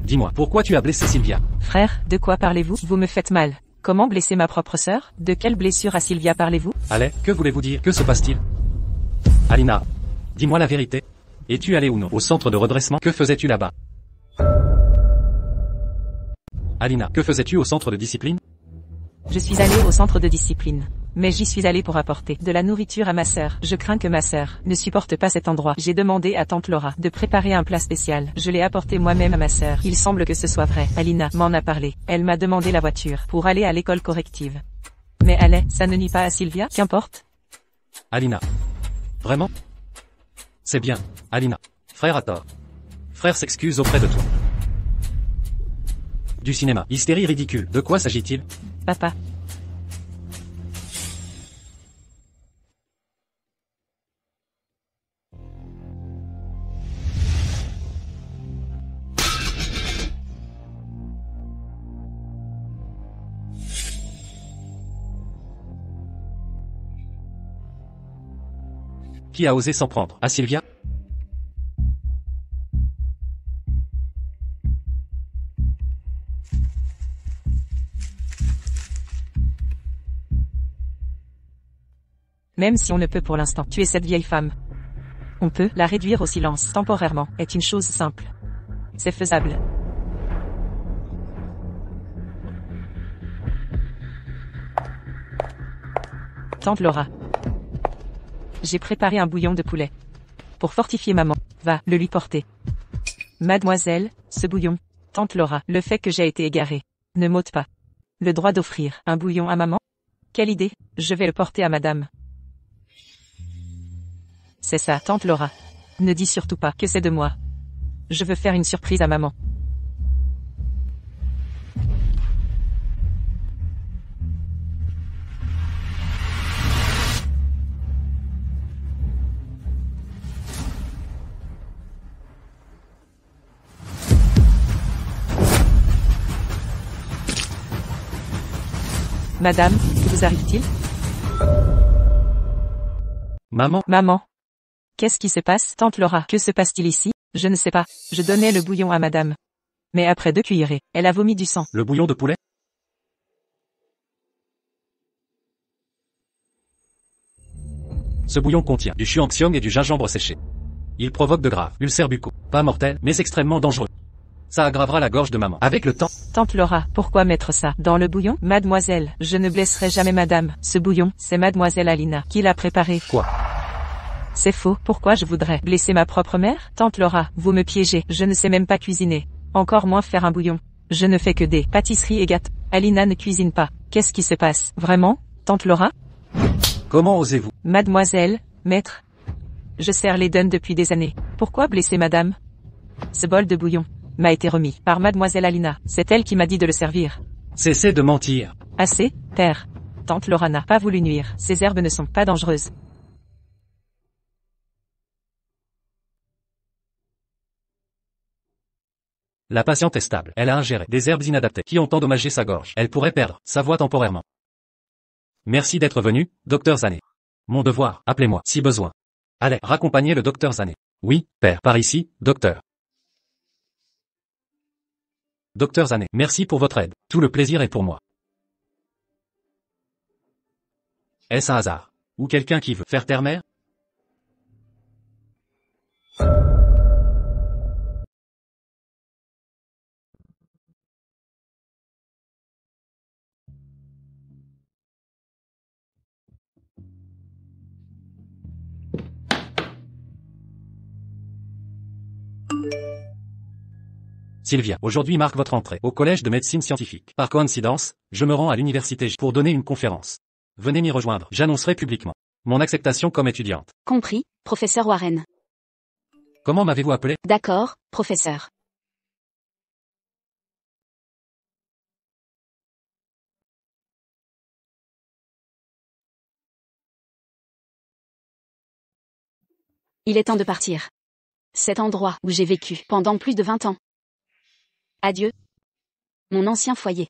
Dis-moi, pourquoi tu as blessé Sylvia? Frère, de quoi parlez-vous? Vous me faites mal. Comment blesser ma propre sœur? De quelle blessure à Sylvia parlez-vous? Allez, que voulez-vous dire? Que se passe-t-il? Alina, dis-moi la vérité. Es-tu allé ou non au centre de redressement? Que faisais-tu là-bas? Alina, que faisais-tu au centre de discipline? Je suis allée au centre de discipline. Mais j'y suis allée pour apporter de la nourriture à ma sœur. Je crains que ma sœur ne supporte pas cet endroit. J'ai demandé à tante Laura de préparer un plat spécial. Je l'ai apporté moi-même à ma sœur. Il semble que ce soit vrai. Alina m'en a parlé. Elle m'a demandé la voiture pour aller à l'école corrective. Mais allez, ça ne nuit pas à Sylvia? Qu'importe. Alina. Vraiment? C'est bien, Alina. Frère a tort. Frère s'excuse auprès de toi. Du cinéma. Hystérie ridicule. De quoi s'agit-il? Papa. Qui a osé s'en prendre à Sylvia? Même si on ne peut pour l'instant tuer cette vieille femme, on peut la réduire au silence temporairement, est une chose simple. C'est faisable. Tante Laura. J'ai préparé un bouillon de poulet. Pour fortifier maman, va le lui porter. Mademoiselle, ce bouillon. Tante Laura, le fait que j'ai été égarée ne m'ôte pas le droit d'offrir un bouillon à maman? Quelle idée, je vais le porter à madame. C'est ça, tante Laura. Ne dis surtout pas que c'est de moi. Je veux faire une surprise à maman. Madame, que vous arrive-t-il? Maman? Maman. Qu'est-ce qui se passe, tante Laura? Que se passe-t-il ici? Je ne sais pas. Je donnais le bouillon à madame. Mais après 2 cuillerées, elle a vomi du sang. Le bouillon de poulet? Ce bouillon contient du chuanxiong et du gingembre séché. Il provoque de graves ulcères buccaux. Pas mortels, mais extrêmement dangereux. Ça aggravera la gorge de maman. Avec le temps. Tante Laura, pourquoi mettre ça dans le bouillon? Mademoiselle, je ne blesserai jamais madame. Ce bouillon, c'est mademoiselle Alina qui l'a préparé. Quoi? C'est faux. Pourquoi je voudrais blesser ma propre mère? Tante Laura, vous me piégez. Je ne sais même pas cuisiner. Encore moins faire un bouillon. Je ne fais que des pâtisseries et gâteaux. Alina ne cuisine pas. Qu'est-ce qui se passe? Vraiment? Tante Laura? Comment osez-vous? Mademoiselle, maître. Je sers les Dunn depuis des années. Pourquoi blesser madame? Ce bol de bouillon m'a été remis par mademoiselle Alina. C'est elle qui m'a dit de le servir. Cessez de mentir. Assez, père. Tante Laura n'a pas voulu nuire. Ces herbes ne sont pas dangereuses. La patiente est stable. Elle a ingéré des herbes inadaptées qui ont endommagé sa gorge. Elle pourrait perdre sa voix temporairement. Merci d'être venu, docteur Zané. Mon devoir, appelez-moi, si besoin. Allez, raccompagnez le docteur Zané. Oui, père, par ici, docteur. Docteur Zané, merci pour votre aide. Tout le plaisir est pour moi. Est-ce un hasard? Ou quelqu'un qui veut faire taire mère? Sylvia, aujourd'hui marque votre entrée au collège de médecine scientifique. Par coïncidence, je me rends à l'université J pour donner une conférence. Venez m'y rejoindre, j'annoncerai publiquement mon acceptation comme étudiante. Compris, professeur Warren. Comment m'avez-vous appelé? D'accord, professeur. Il est temps de partir. Cet endroit où j'ai vécu pendant plus de 20 ans. Adieu. Mon ancien foyer.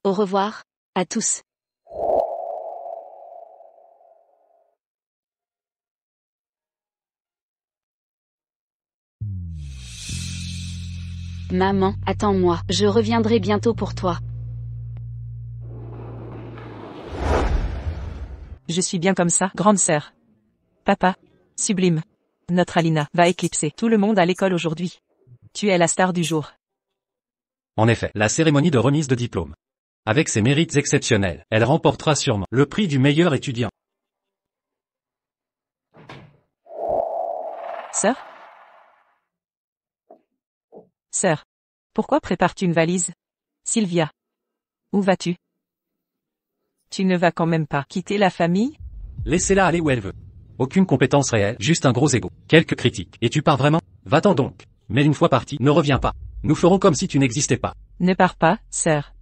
Au revoir, à tous. Maman, attends-moi, je reviendrai bientôt pour toi. Je suis bien comme ça, grande sœur. Papa. Sublime. Notre Alina va éclipser tout le monde à l'école aujourd'hui. Tu es la star du jour. En effet, la cérémonie de remise de diplôme. Avec ses mérites exceptionnels, elle remportera sûrement le prix du meilleur étudiant. Sœur? Sœur. Pourquoi prépares-tu une valise? Sylvia. Où vas-tu? Tu ne vas quand même pas quitter la famille? Laissez-la aller où elle veut. Aucune compétence réelle, juste un gros ego. Quelques critiques. Et tu pars vraiment? Va-t'en donc. Mais une fois parti, ne reviens pas. Nous ferons comme si tu n'existais pas. Ne pars pas, sœur.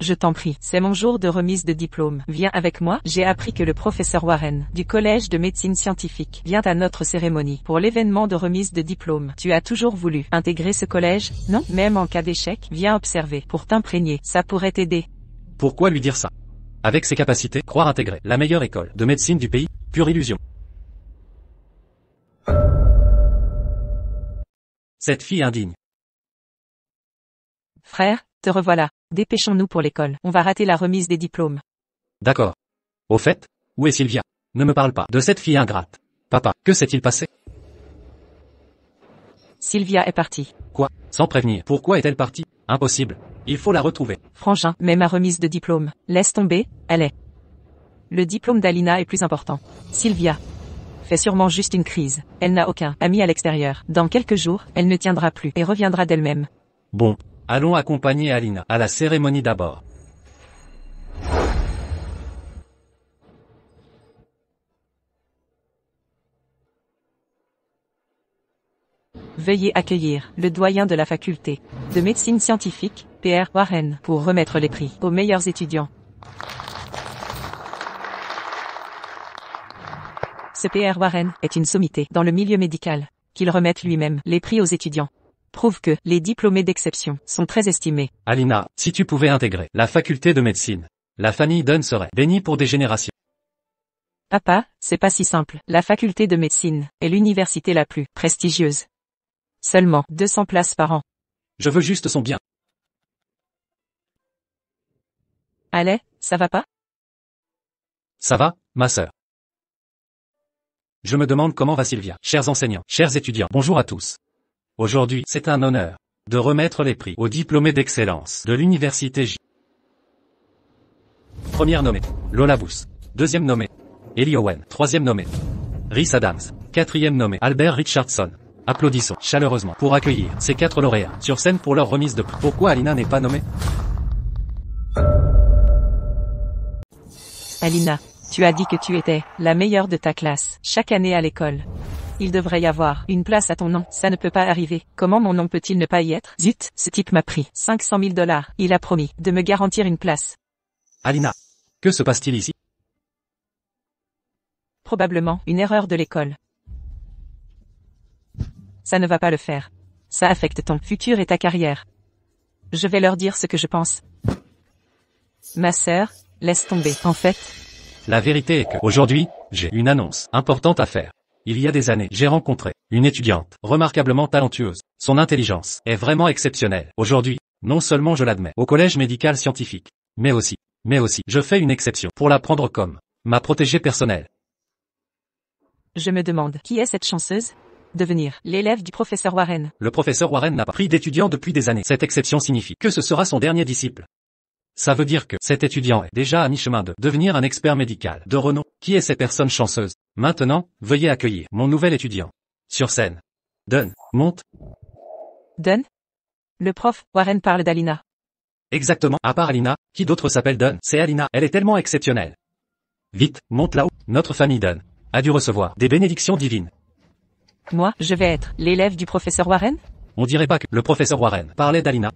Je t'en prie, c'est mon jour de remise de diplôme. Viens avec moi. J'ai appris que le professeur Warren, du collège de médecine scientifique, vient à notre cérémonie pour l'événement de remise de diplôme. Tu as toujours voulu intégrer ce collège, non? Même en cas d'échec, viens observer pour t'imprégner. Ça pourrait t'aider. Pourquoi lui dire ça? Avec ses capacités, croire intégrer la meilleure école de médecine du pays, pure illusion. Cette fille indigne. Frère, te revoilà. Dépêchons-nous pour l'école. On va rater la remise des diplômes. D'accord. Au fait, où est Sylvia? Ne me parle pas de cette fille ingrate. Papa, que s'est-il passé? Sylvia est partie. Quoi? Sans prévenir. Pourquoi est-elle partie? Impossible. Il faut la retrouver. Frangin, mais ma remise de diplôme. Laisse tomber, elle est. Le diplôme d'Alina est plus important. Sylvia fait sûrement juste une crise. Elle n'a aucun ami à l'extérieur. Dans quelques jours, elle ne tiendra plus et reviendra d'elle-même. Bon. Allons accompagner Alina à la cérémonie d'abord. Veuillez accueillir le doyen de la faculté de médecine scientifique, P.R. Warren, pour remettre les prix aux meilleurs étudiants. Ce P.R. Warren est une sommité dans le milieu médical, qu'il remette lui-même les prix aux étudiants. Prouve que les diplômés d'exception sont très estimés. Alina, si tu pouvais intégrer la faculté de médecine, la famille Dunn serait bénie pour des générations. Papa, c'est pas si simple. La faculté de médecine est l'université la plus prestigieuse. Seulement 200 places par an. Je veux juste son bien. Allez, ça va pas? Ça va, ma sœur? Je me demande comment va Sylvia. Chers enseignants, chers étudiants, bonjour à tous. Aujourd'hui, c'est un honneur de remettre les prix aux diplômés d'excellence de l'université J. Première nommée, Lola Booth. Deuxième nommée, Ellie Owen. Troisième nommée, Rhys Adams. Quatrième nommé, Albert Richardson. Applaudissons chaleureusement pour accueillir ces 4 lauréats sur scène pour leur remise de prix. Pourquoi Alina n'est pas nommée? Alina, tu as dit que tu étais la meilleure de ta classe chaque année à l'école. Il devrait y avoir une place à ton nom. Ça ne peut pas arriver. Comment mon nom peut-il ne pas y être? Zut, ce type m'a pris 500 000 $. Il a promis de me garantir une place. Alina, que se passe-t-il ici? Probablement une erreur de l'école. Ça ne va pas le faire. Ça affecte ton futur et ta carrière. Je vais leur dire ce que je pense. Ma sœur, laisse tomber. En fait, La vérité est que, aujourd'hui, j'ai une annonce importante à faire. Il y a des années, j'ai rencontré une étudiante remarquablement talentueuse. Son intelligence est vraiment exceptionnelle. Aujourd'hui, non seulement je l'admets au collège médical scientifique, mais aussi, je fais une exception pour la prendre comme ma protégée personnelle. je me demande, qui est cette chanceuse? Devenir l'élève du professeur Warren. Le professeur Warren n'a pas pris d'étudiant depuis des années. Cette exception signifie que ce sera son dernier disciple. Ça veut dire que cet étudiant est déjà à mi-chemin de devenir un expert médical de renom. Qui est cette personne chanceuse? Maintenant, veuillez accueillir mon nouvel étudiant. Sur scène. Dunn, monte. Dunn? Le prof, Warren parle d'Alina. Exactement. À part Alina, qui d'autre s'appelle Dunn? C'est Alina. Elle est tellement exceptionnelle. Vite, monte là-haut. Notre famille Dunn a dû recevoir des bénédictions divines. Moi, je vais être l'élève du professeur Warren? On dirait pas que le professeur Warren parlait d'Alina.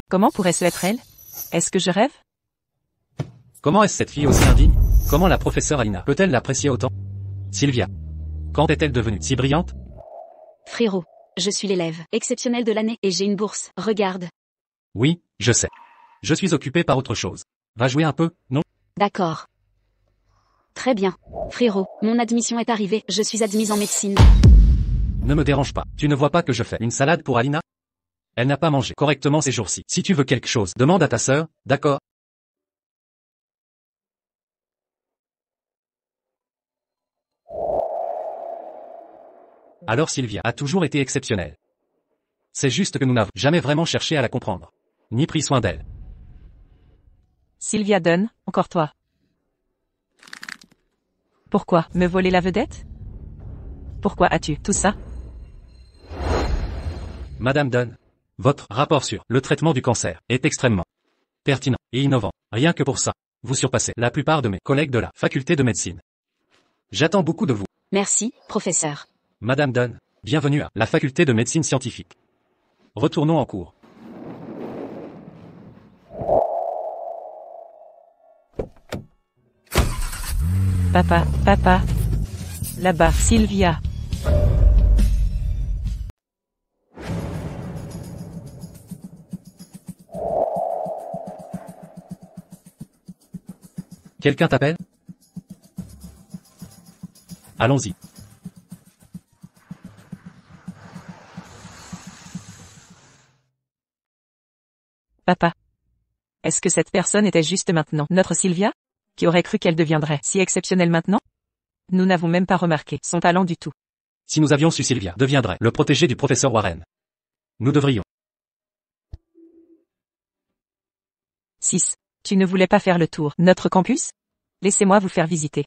Comment pourrait-ce être elle? Est-ce que je rêve? Comment est-ce cette fille aussi indigne? Comment la professeure Alina peut-elle l'apprécier autant? Sylvia. Quand est-elle devenue si brillante? Frérot, je suis l'élève exceptionnel de l'année et j'ai une bourse. Regarde. Oui, je sais. Je suis occupé par autre chose. Va jouer un peu, non? D'accord. Très bien. Frérot, mon admission est arrivée. Je suis admise en médecine. Ne me dérange pas. Tu ne vois pas que je fais une salade pour Alina? Elle n'a pas mangé correctement ces jours-ci. Si tu veux quelque chose, demande à ta sœur, d'accord? Alors Sylvia a toujours été exceptionnelle. C'est juste que nous n'avons jamais vraiment cherché à la comprendre. Ni pris soin d'elle. Sylvia Dunn, encore toi. Pourquoi me voler la vedette? Pourquoi as-tu tout ça? Madame Dunn, votre rapport sur le traitement du cancer est extrêmement pertinent et innovant. Rien que pour ça, vous surpassez la plupart de mes collègues de la faculté de médecine. J'attends beaucoup de vous. Merci, professeur. Madame Dunn, bienvenue à la faculté de médecine scientifique. Retournons en cours. Papa. Là-bas, Sylvia. Quelqu'un t'appelle? Allons-y. Papa. Est-ce que cette personne était juste maintenant notre Sylvia? Qui aurait cru qu'elle deviendrait si exceptionnelle maintenant? Nous n'avons même pas remarqué son talent du tout. Si nous avions su Sylvia deviendrait le protégé du professeur Warren, nous devrions. 6. Tu ne voulais pas faire le tour. Notre campus? Laissez-moi vous faire visiter.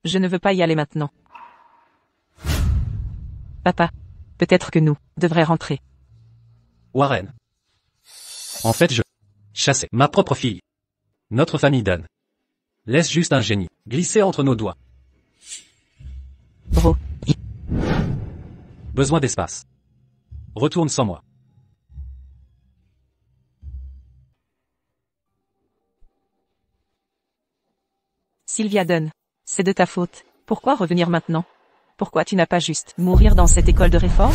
Je ne veux pas y aller maintenant. Papa. Peut-être que nous devrions rentrer. Warren. En fait, je chassais ma propre fille. Notre famille Dunn. Laisse juste un génie glisser entre nos doigts. Bro. Besoin d'espace. Retourne sans moi. Sylvia Dunn. C'est de ta faute. Pourquoi revenir maintenant? Pourquoi tu n'as pas juste mourir dans cette école de réforme?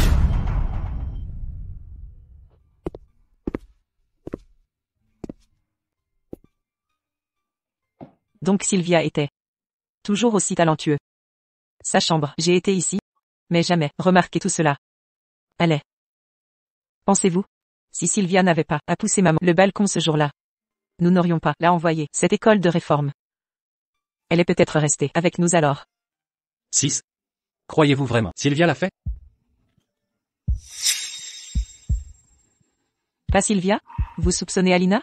Donc Sylvia était toujours aussi talentueux. Sa chambre, j'ai été ici, mais jamais remarqué tout cela. Allez. Pensez-vous? Si Sylvia n'avait pas à pousser maman le balcon ce jour-là, nous n'aurions pas la envoyer cette école de réforme. Elle est peut-être restée avec nous alors. 6. Croyez-vous vraiment Sylvia l'a fait? Pas Sylvia? Vous soupçonnez Alina?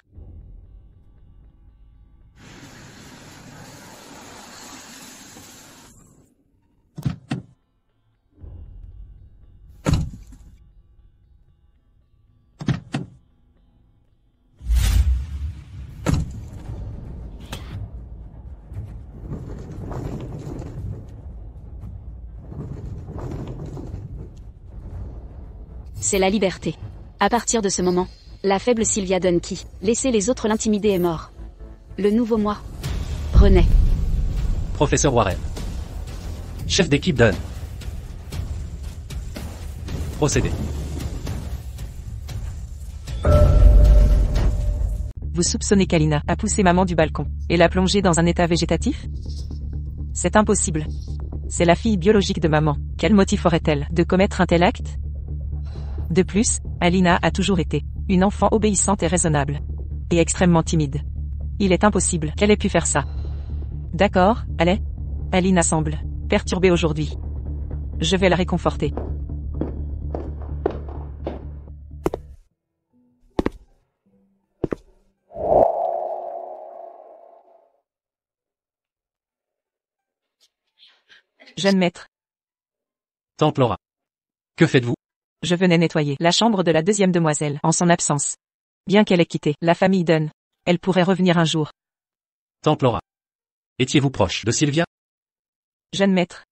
c'est la liberté. À partir de ce moment, la faible Sylvia Dunn qui laissait les autres l'intimider est mort. Le nouveau moi renaît. Professeur Warren. Chef d'équipe Dunn. Procédez. Vous soupçonnez qu'Alina a poussé maman du balcon et l'a plongée dans un état végétatif? C'est impossible. C'est la fille biologique de maman. Quel motif aurait-elle de commettre un tel acte? De plus, Alina a toujours été une enfant obéissante et raisonnable. Et extrêmement timide. Il est impossible qu'elle ait pu faire ça. D'accord, allez. Alina semble perturbée aujourd'hui. Je vais la réconforter. Jeune maître, Templora. Que faites-vous? je venais nettoyer la chambre de la deuxième demoiselle en son absence. Bien qu'elle ait quitté la famille Dunn, elle pourrait revenir un jour. Templora. Étiez-vous proche de Sylvia? Jeune maître.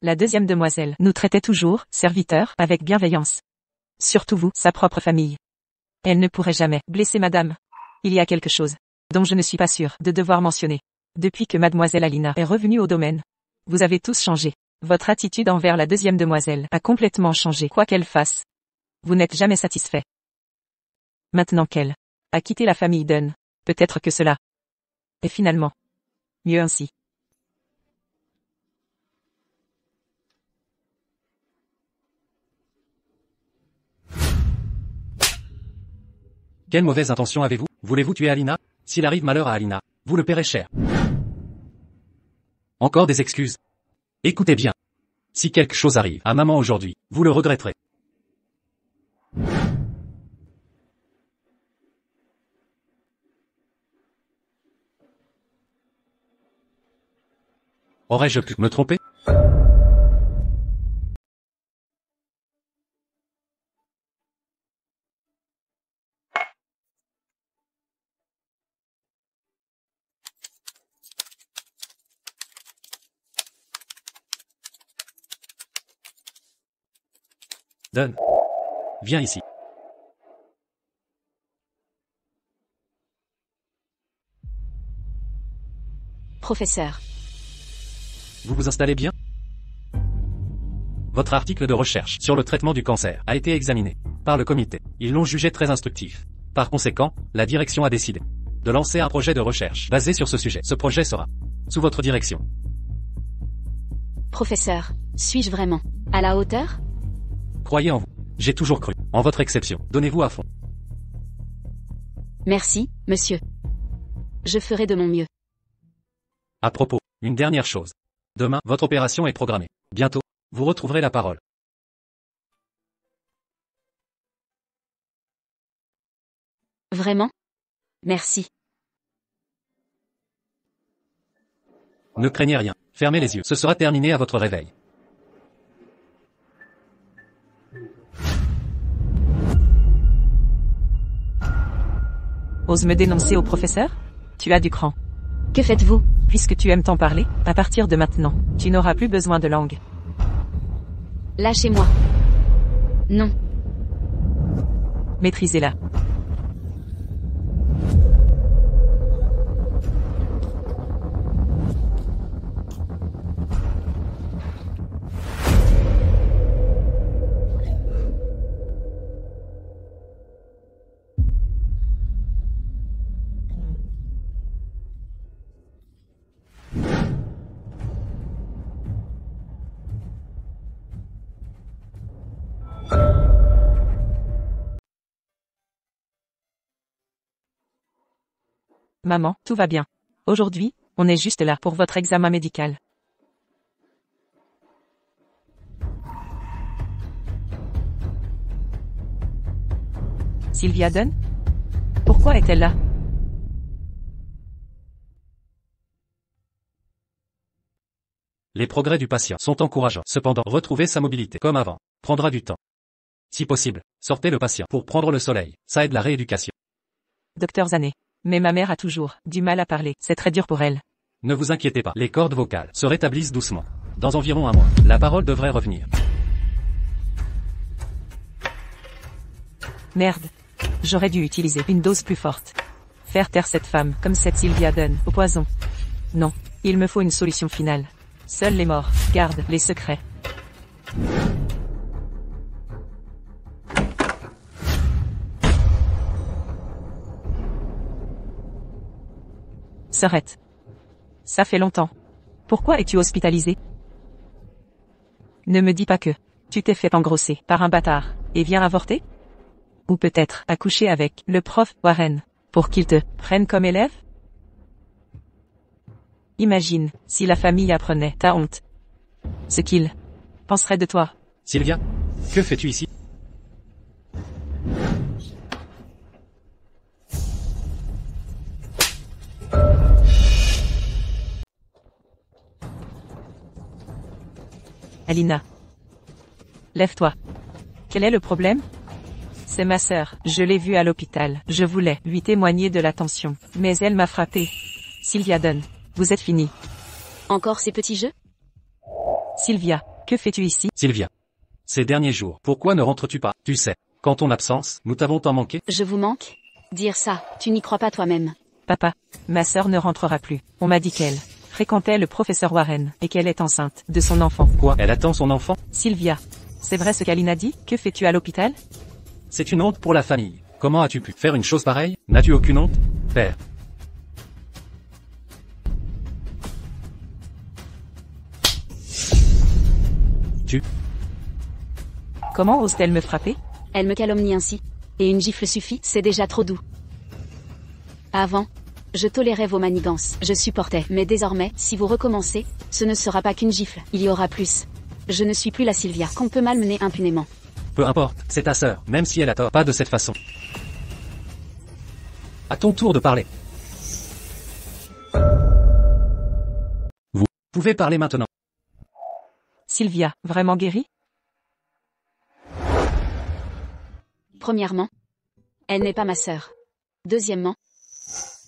La deuxième demoiselle nous traitait toujours, serviteurs, avec bienveillance. Surtout vous, sa propre famille. Elle ne pourrait jamais blesser madame. Il y a quelque chose dont je ne suis pas sûre de devoir mentionner. Depuis que mademoiselle Alina est revenue au domaine, vous avez tous changé. Votre attitude envers la deuxième demoiselle a complètement changé quoi qu'elle fasse. Vous n'êtes jamais satisfait. Maintenant qu'elle a quitté la famille Dunn, peut-être que cela est finalement mieux ainsi. Quelle mauvaise intention avez-vous? Voulez-vous tuer Alina? S'il arrive malheur à Alina, vous le paierez cher. Encore des excuses? Écoutez bien. Si quelque chose arrive à maman aujourd'hui, vous le regretterez. Aurais-je pu me tromper? Dunn. Viens ici. Professeur. Vous vous installez bien? Votre article de recherche sur le traitement du cancer a été examiné par le comité. Ils l'ont jugé très instructif. Par conséquent, la direction a décidé de lancer un projet de recherche basé sur ce sujet. Ce projet sera sous votre direction. Professeur, suis-je vraiment à la hauteur? Croyez en vous. J'ai toujours cru en votre exception. Donnez-vous à fond. Merci, monsieur. Je ferai de mon mieux. À propos, une dernière chose. Demain, votre opération est programmée. Bientôt, vous retrouverez la parole. Vraiment? Merci. Ne craignez rien. Fermez les yeux. Ce sera terminé à votre réveil. Ose me dénoncer au professeur? Tu as du cran. Que faites-vous? Puisque tu aimes t'en parler, à partir de maintenant, tu n'auras plus besoin de langue. Lâchez-moi. Non. Maîtrisez-la. Maman, tout va bien. Aujourd'hui, on est juste là pour votre examen médical. Sylvia Dunn? Pourquoi est-elle là? Les progrès du patient sont encourageants. Cependant, retrouver sa mobilité comme avant prendra du temps. Si possible, sortez le patient pour prendre le soleil. Ça aide la rééducation. Docteur Zané. Mais ma mère a toujours du mal à parler. C'est très dur pour elle. Ne vous inquiétez pas. Les cordes vocales se rétablissent doucement. Dans environ un mois, la parole devrait revenir. Merde. J'aurais dû utiliser une dose plus forte. Faire taire cette femme, comme cette Sylvia Dunn, au poison. Non. Il me faut une solution finale. Seuls les morts gardent les secrets. Sœurette. Ça fait longtemps. Pourquoi es-tu hospitalisée? Ne me dis pas que tu t'es fait engrosser par un bâtard et viens avorter? Ou peut-être accoucher avec le prof Warren pour qu'il te prenne comme élève? Imagine si la famille apprenait ta honte. Ce qu'il penserait de toi. Sylvia, que fais-tu ici? Alina. Lève-toi. Quel est le problème? C'est ma sœur. Je l'ai vue à l'hôpital. Je voulais lui témoigner de l'attention, mais elle m'a frappé. Sylvia Dunn, vous êtes finie. Encore ces petits jeux? Sylvia, que fais-tu ici? Sylvia. Ces derniers jours, pourquoi ne rentres-tu pas? Tu sais, qu'en ton absence, nous t'avons tant manqué. Je vous manque? Dire ça, tu n'y crois pas toi-même. Papa, ma sœur ne rentrera plus. On m'a dit qu'elle fréquentait le professeur Warren et qu'elle est enceinte de son enfant. Quoi? Elle attend son enfant? Sylvia, c'est vrai ce qu'Alina dit? Que fais-tu à l'hôpital? C'est une honte pour la famille. Comment as-tu pu faire une chose pareille? N'as-tu aucune honte, père? Comment ose-t-elle me frapper? Elle me calomnie ainsi. Et une gifle suffit, c'est déjà trop doux. Avant, je tolérais vos manigances, je supportais, mais désormais, si vous recommencez, ce ne sera pas qu'une gifle, il y aura plus. Je ne suis plus la Sylvia qu'on peut malmener impunément. Peu importe, c'est ta sœur, même si elle a tort, pas de cette façon. À ton tour de parler. Vous pouvez parler maintenant. Sylvia, vraiment guérie? Premièrement, elle n'est pas ma sœur. Deuxièmement,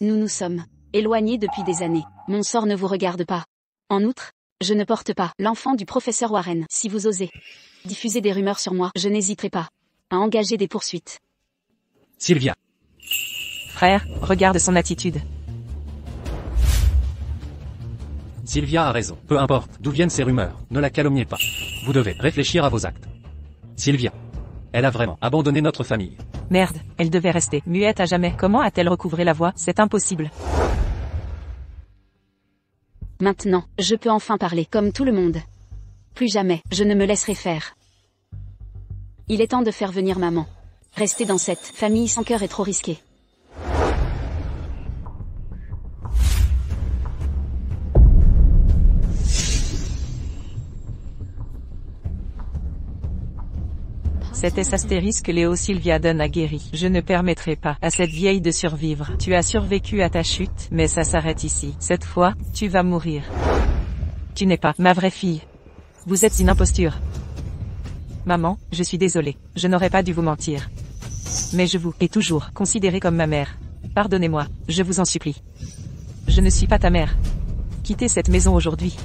nous nous sommes éloignés depuis des années. Mon sort ne vous regarde pas. En outre, je ne porte pas l'enfant du professeur Warren. Si vous osez diffuser des rumeurs sur moi, je n'hésiterai pas à engager des poursuites. Sylvia. Frère, regarde son attitude. Sylvia a raison. Peu importe d'où viennent ces rumeurs, ne la calomniez pas. Vous devez réfléchir à vos actes. Sylvia. Elle a vraiment abandonné notre famille. Merde, elle devait rester muette à jamais. Comment a-t-elle recouvré la voix? C'est impossible. Maintenant, je peux enfin parler, comme tout le monde. Plus jamais, je ne me laisserai faire. Il est temps de faire venir maman. Rester dans cette famille sans cœur est trop risqué. C'était astérisque Léo Sylvia Dunn a guéri. Je ne permettrai pas à cette vieille de survivre. Tu as survécu à ta chute, mais ça s'arrête ici. Cette fois, tu vas mourir. Tu n'es pas ma vraie fille. Vous êtes une imposture. Maman, je suis désolée. Je n'aurais pas dû vous mentir. Mais je vous ai toujours considérée comme ma mère. Pardonnez-moi, je vous en supplie. Je ne suis pas ta mère. Quittez cette maison aujourd'hui.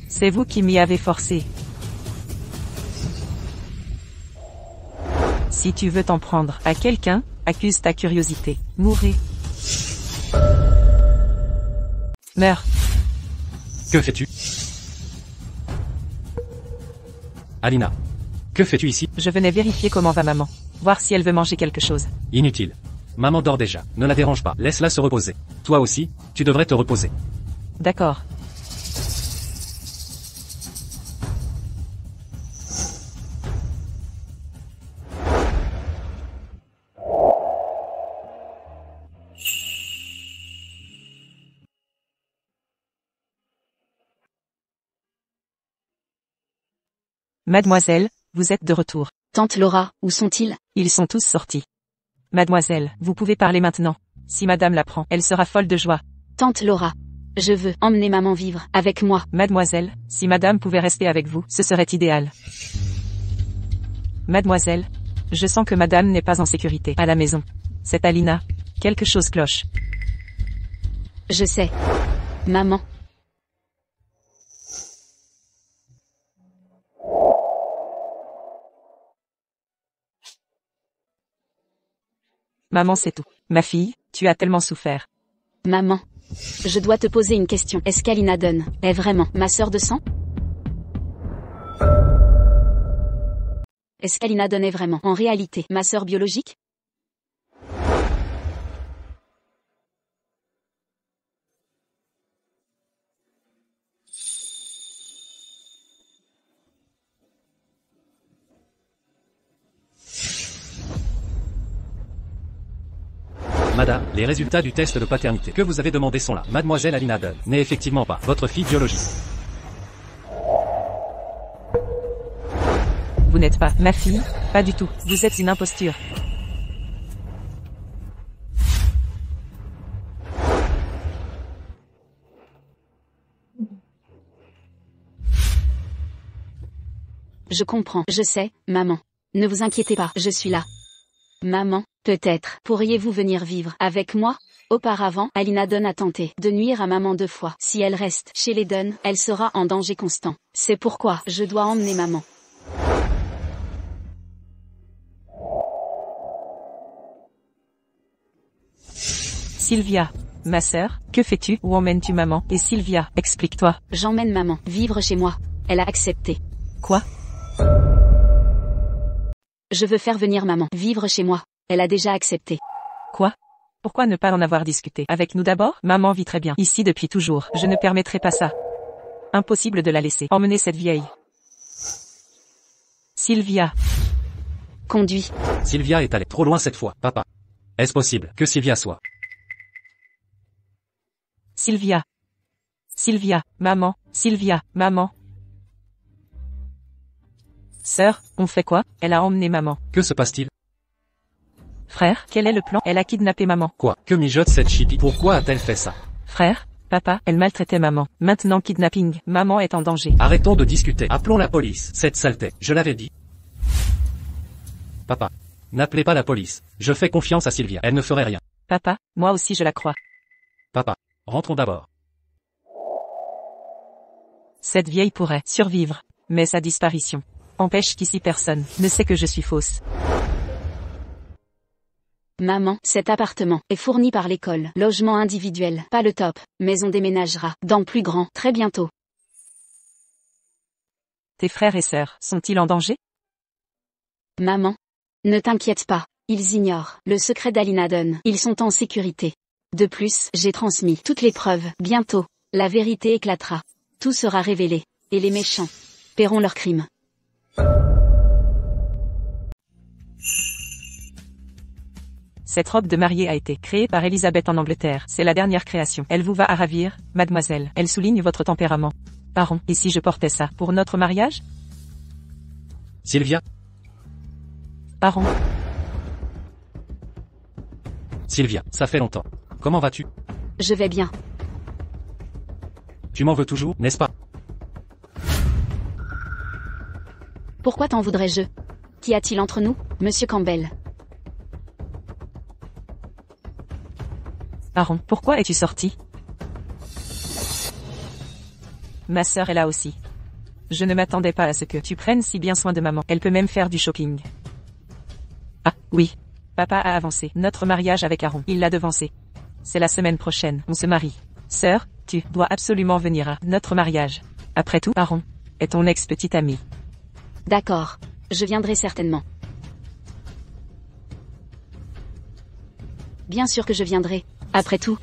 C'est vous qui m'y avez forcé. Si tu veux t'en prendre à quelqu'un, accuse ta curiosité. Mourez. Meurs. Que fais-tu? Alina. Que fais-tu ici? Je venais vérifier comment va maman. Voir si elle veut manger quelque chose. Inutile. Maman dort déjà. Ne la dérange pas. Laisse-la se reposer. Toi aussi, tu devrais te reposer. D'accord. Mademoiselle, vous êtes de retour. Tante Laura, où sont-ils? Ils sont tous sortis. Mademoiselle, vous pouvez parler maintenant. Si madame l'apprend, elle sera folle de joie. Tante Laura, je veux emmener maman vivre avec moi. Mademoiselle, si madame pouvait rester avec vous, ce serait idéal. Mademoiselle, je sens que madame n'est pas en sécurité à la maison. C'est Alina. Quelque chose cloche. Je sais. Maman. Maman, c'est tout. Ma fille, tu as tellement souffert. Maman. Je dois te poser une question. Est-ce qu'Alina Dunn est vraiment ma sœur de sang? Est-ce qu'Alina Dunn est vraiment, en réalité, ma sœur biologique? Madame, les résultats du test de paternité que vous avez demandé sont là. Mademoiselle Alina Dunn n'est effectivement pas votre fille biologique. Vous n'êtes pas ma fille, pas du tout. Vous êtes une imposture. Je comprends. Je sais, maman. Ne vous inquiétez pas, je suis là. Maman, peut-être pourriez-vous venir vivre avec moi? Auparavant, Alina Dunn a tenté de nuire à maman 2 fois. Si elle reste chez les Dunn, elle sera en danger constant. C'est pourquoi je dois emmener maman. Sylvia, ma sœur, que fais-tu? Où emmènes-tu maman? Et Sylvia, explique-toi. J'emmène maman vivre chez moi. Elle a accepté. Quoi? Je veux faire venir maman vivre chez moi. Elle a déjà accepté. Quoi? Pourquoi ne pas en avoir discuté avec nous d'abord? Maman vit très bien ici depuis toujours. Je ne permettrai pas ça. Impossible de la laisser emmener cette vieille. Sylvia. Conduis. Sylvia est allée trop loin cette fois, papa. Est-ce possible que Sylvia soit... Sylvia. Sylvia, maman, Sylvia, maman. Sœur, on fait quoi? Elle a emmené maman. Que se passe-t-il? Frère, quel est le plan? Elle a kidnappé maman. Quoi? Que mijote cette chipie? Pourquoi a-t-elle fait ça? Frère, papa, elle maltraitait maman. Maintenant kidnapping, maman est en danger. Arrêtons de discuter. Appelons la police. Cette saleté, je l'avais dit. Papa. N'appelez pas la police. Je fais confiance à Sylvia. Elle ne ferait rien. Papa, moi aussi je la crois. Papa. Rentrons d'abord. Cette vieille pourrait survivre, mais sa disparition empêche qu'ici personne ne sait que je suis fausse. Maman, cet appartement est fourni par l'école. Logement individuel, pas le top, mais on déménagera dans plus grand très bientôt. Tes frères et sœurs sont-ils en danger? Maman, ne t'inquiète pas, ils ignorent le secret d'Alina Dunn. Ils sont en sécurité. De plus, j'ai transmis toutes les preuves. Bientôt, la vérité éclatera. Tout sera révélé, et les méchants paieront leurs crimes. Cette robe de mariée a été créée par Elisabeth en Angleterre. C'est la dernière création. Elle vous va à ravir, mademoiselle. Elle souligne votre tempérament. Aaron, et si je portais ça pour notre mariage? Sylvia? Aaron. Sylvia, ça fait longtemps. Comment vas-tu? Je vais bien. Tu m'en veux toujours, n'est-ce pas? Pourquoi t'en voudrais-je? Qu'y a-t-il entre nous, monsieur Campbell? Aaron, pourquoi es-tu sorti? Ma sœur est là aussi. Je ne m'attendais pas à ce que tu prennes si bien soin de maman. Elle peut même faire du shopping. Ah, oui. Papa a avancé notre mariage avec Aaron. Il l'a devancé. C'est la semaine prochaine, on se marie. Sœur, tu dois absolument venir à notre mariage. Après tout, Aaron est ton ex-petite amie. D'accord. Je viendrai certainement. Bien sûr que je viendrai. Après tout,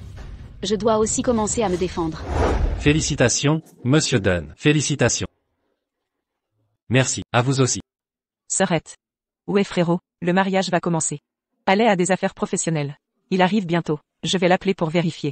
je dois aussi commencer à me défendre. Félicitations, monsieur Dunn. Félicitations. Merci, à vous aussi. Sœurette. Où est frérot? Le mariage va commencer. Allez à des affaires professionnelles. Il arrive bientôt. Je vais l'appeler pour vérifier.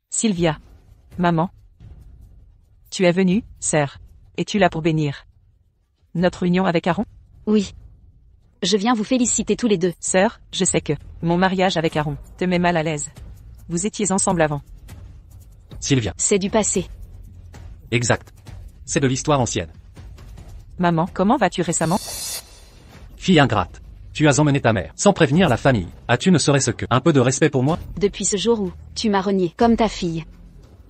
Sylvia. Maman. Tu es venue, sœur. Es-tu là pour bénir notre union avec Aaron? Oui. Je viens vous féliciter tous les deux. Sœur, je sais que mon mariage avec Aaron te met mal à l'aise. Vous étiez ensemble avant. Sylvia. C'est du passé. Exact. C'est de l'histoire ancienne. Maman, comment vas-tu récemment? Fille ingrate. Tu as emmené ta mère, sans prévenir la famille. As-tu ne serait-ce que un peu de respect pour moi? Depuis ce jour où tu m'as renié, comme ta fille.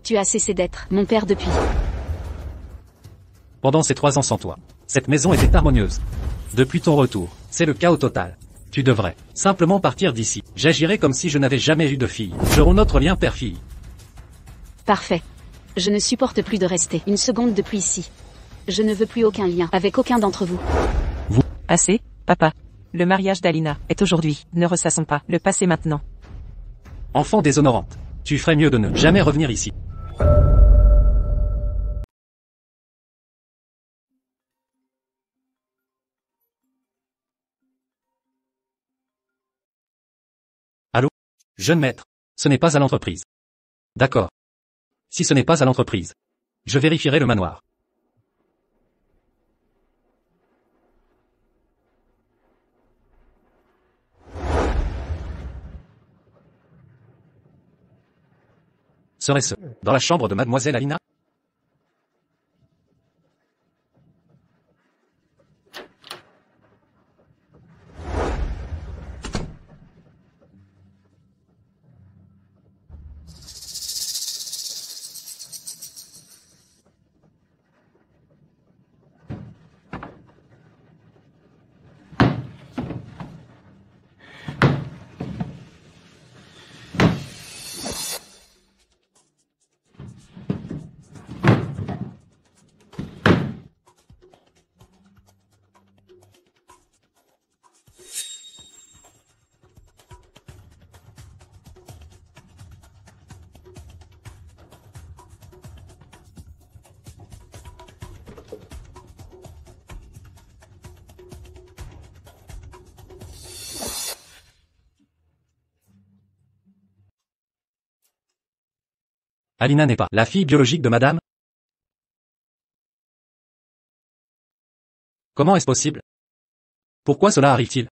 Tu as cessé d'être mon père depuis. Pendant ces 3 ans sans toi, cette maison était harmonieuse. Depuis ton retour, c'est le chaos total. Tu devrais simplement partir d'ici. J'agirai comme si je n'avais jamais eu de fille. Je romps notre lien père-fille. Parfait. Je ne supporte plus de rester une seconde depuis ici. Je ne veux plus aucun lien avec aucun d'entre vous. Assez, papa. Le mariage d'Alina est aujourd'hui. Ne ressassons pas le passé maintenant. Enfant déshonorante. Tu ferais mieux de ne jamais revenir ici. Allô? Jeune maître. Ce n'est pas à l'entreprise. D'accord. Si ce n'est pas à l'entreprise, je vérifierai le manoir. Serait-ce dans la chambre de mademoiselle Alina? Alina n'est pas la fille biologique de madame? Comment est-ce possible? Pourquoi cela arrive-t-il?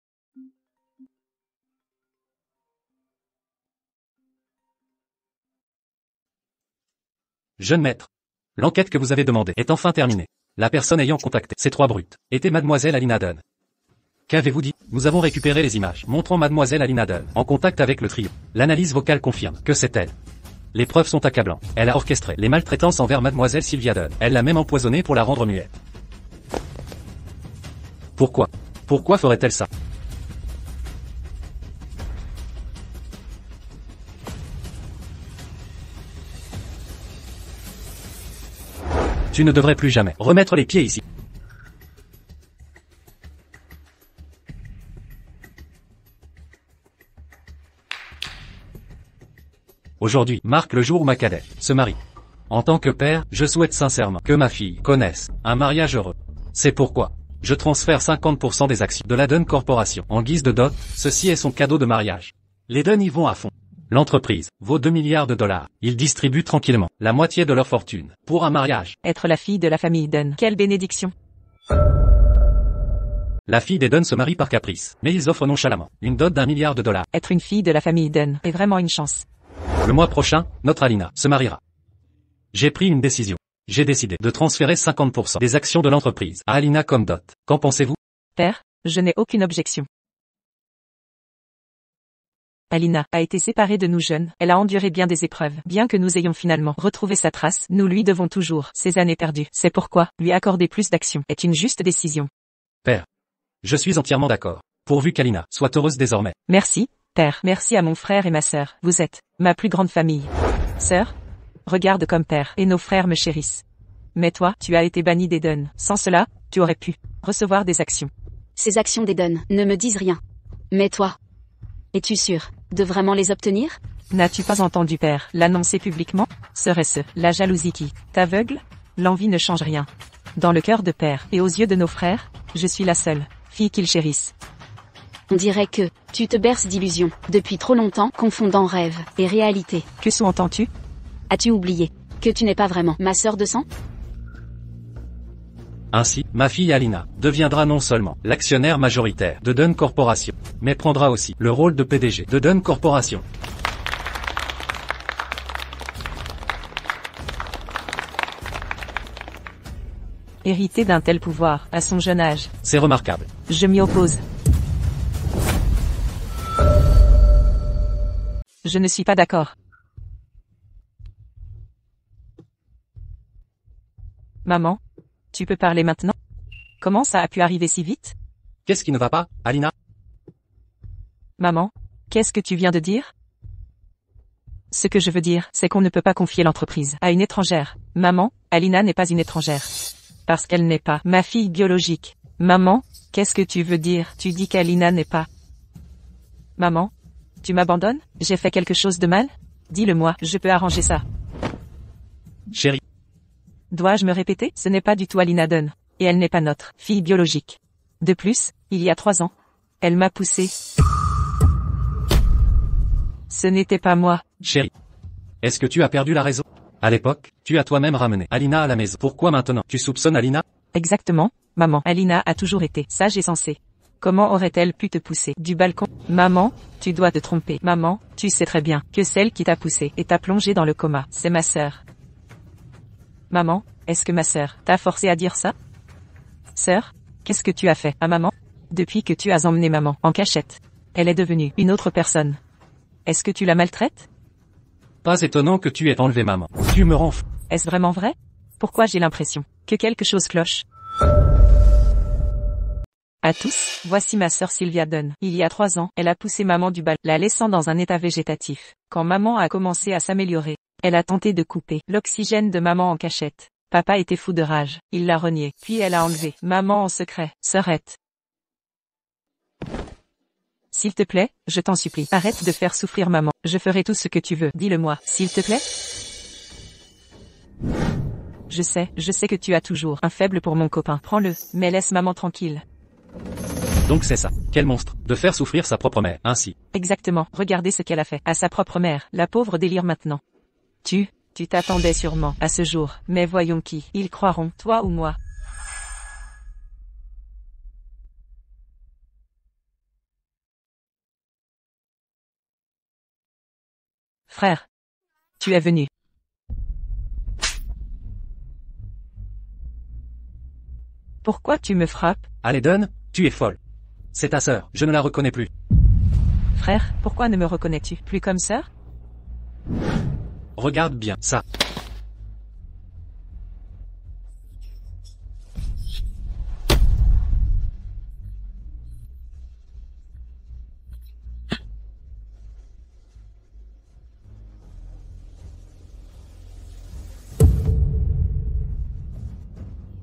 Jeune maître. L'enquête que vous avez demandée est enfin terminée. La personne ayant contacté ces 3 brutes était mademoiselle Alina Dunn. Qu'avez-vous dit? Nous avons récupéré les images montrant mademoiselle Alina Dunn en contact avec le trio. L'analyse vocale confirme que c'est elle. Les preuves sont accablantes. Elle a orchestré les maltraitances envers mademoiselle Sylvia Dunn. Elle l'a même empoisonnée pour la rendre muette. Pourquoi? Pourquoi ferait-elle ça? Tu ne devrais plus jamais remettre les pieds ici. Aujourd'hui marque le jour où ma cadette se marie. En tant que père, je souhaite sincèrement que ma fille connaisse un mariage heureux. C'est pourquoi je transfère 50% des actions de la Dunn Corporation en guise de dot. Ceci est son cadeau de mariage. Les Dunn y vont à fond. L'entreprise vaut 2 milliards de dollars. Ils distribuent tranquillement la moitié de leur fortune pour un mariage. Être la fille de la famille Dunn. Quelle bénédiction. La fille des Dunn se marie par caprice, mais ils offrent nonchalamment une dot d'1 milliard de dollars. Être une fille de la famille Dunn est vraiment une chance. Le mois prochain, notre Alina se mariera. J'ai pris une décision. J'ai décidé de transférer 50% des actions de l'entreprise à Alina comme dot. Qu'en pensez-vous? Père, je n'ai aucune objection. Alina a été séparée de nous jeunes, elle a enduré bien des épreuves. Bien que nous ayons finalement retrouvé sa trace, nous lui devons toujours ces années perdues. C'est pourquoi, lui accorder plus d'action est une juste décision. Père. Je suis entièrement d'accord. Pourvu qu'Alina soit heureuse désormais. Merci, père. Merci à mon frère et ma sœur. Vous êtes ma plus grande famille. Sœur, regarde comme père et nos frères me chérissent. Mais toi, tu as été banni des Dunn. Sans cela, tu aurais pu recevoir des actions. Ces actions des Dunn ne me disent rien. Mais toi, es-tu sûr de vraiment les obtenir? N'as-tu pas entendu père l'annoncer publiquement? Serait-ce la jalousie qui t'aveugle? L'envie ne change rien. Dans le cœur de père et aux yeux de nos frères, je suis la seule fille qu'ils chérissent. On dirait que tu te berces d'illusions depuis trop longtemps, confondant rêve et réalité. Que sous-entends-tu? As-tu oublié que tu n'es pas vraiment ma sœur de sang? Ainsi, ma fille Alina deviendra non seulement l'actionnaire majoritaire de Dunn Corporation, mais prendra aussi le rôle de PDG de Dunn Corporation. Hériter d'un tel pouvoir, à son jeune âge. C'est remarquable. Je m'y oppose. Je ne suis pas d'accord. Maman, tu peux parler maintenant? Comment ça a pu arriver si vite? Qu'est-ce qui ne va pas, Alina? Maman, qu'est-ce que tu viens de dire? Ce que je veux dire, c'est qu'on ne peut pas confier l'entreprise à une étrangère. Maman, Alina n'est pas une étrangère. Parce qu'elle n'est pas ma fille biologique. Maman, qu'est-ce que tu veux dire? Tu dis qu'Alina n'est pas... Maman, tu m'abandonnes? J'ai fait quelque chose de mal? Dis-le-moi, je peux arranger ça. Chérie. Dois-je me répéter? Ce n'est pas du tout Alina Dunn. Et elle n'est pas notre fille biologique. De plus, il y a 3 ans, elle m'a poussé. Ce n'était pas moi. Chérie. Est-ce que tu as perdu la raison? À l'époque, tu as toi-même ramené Alina à la maison. Pourquoi maintenant tu soupçonnes Alina? Exactement, maman. Alina a toujours été sage et sensée. Comment aurait-elle pu te pousser du balcon? Maman, tu dois te tromper. Maman, tu sais très bien que celle qui t'a poussé et t'a plongé dans le coma, c'est ma sœur. Maman, est-ce que ma sœur t'a forcé à dire ça? Sœur, qu'est-ce que tu as fait à maman? Depuis que tu as emmené maman en cachette, elle est devenue une autre personne. Est-ce que tu la maltraites? Pas étonnant que tu aies enlevé maman. Tu me rends fou. Est-ce vraiment vrai? Pourquoi j'ai l'impression que quelque chose cloche? À tous, voici ma sœur Sylvia Dunn. Il y a 3 ans, elle a poussé maman du balcon, la laissant dans un état végétatif. Quand maman a commencé à s'améliorer, elle a tenté de couper l'oxygène de maman en cachette. Papa était fou de rage. Il l'a renié. Puis elle a enlevé maman en secret. Sœurette. S'il te plaît, je t'en supplie, arrête de faire souffrir maman. Je ferai tout ce que tu veux. Dis-le-moi, s'il te plaît. Je sais que tu as toujours un faible pour mon copain. Prends-le, mais laisse maman tranquille. Donc c'est ça. Quel monstre, de faire souffrir sa propre mère, ainsi. Exactement, regardez ce qu'elle a fait à sa propre mère. La pauvre délire maintenant. Tu t'attendais sûrement à ce jour, mais voyons qui. Ils croiront, toi ou moi. Frère. Tu es venu. Pourquoi tu me frappes? Allez Dunn, tu es folle. C'est ta sœur, je ne la reconnais plus. Frère, pourquoi ne me reconnais-tu plus comme sœur? Regarde bien ça.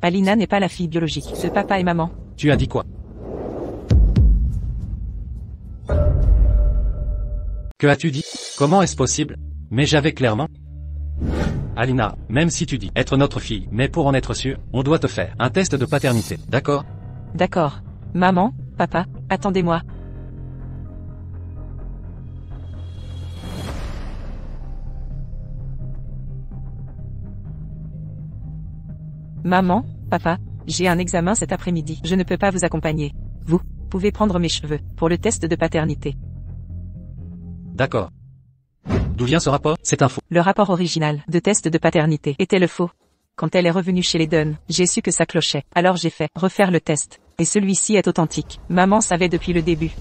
Alina n'est pas la fille biologique de papa et maman. Tu as dit quoi? Que as-tu dit? Comment est-ce possible? Mais j'avais clairement... Alina, même si tu dis être notre fille, mais pour en être sûr, on doit te faire un test de paternité, d'accord? D'accord. Maman, papa, attendez-moi. Maman, papa, j'ai un examen cet après-midi. Je ne peux pas vous accompagner. Vous pouvez prendre mes cheveux pour le test de paternité. D'accord. D'où vient ce rapport? C'est un faux. Le rapport original de test de paternité était le faux. Quand elle est revenue chez les Dunn, j'ai su que ça clochait. Alors j'ai fait refaire le test. Et celui-ci est authentique. Maman savait depuis le début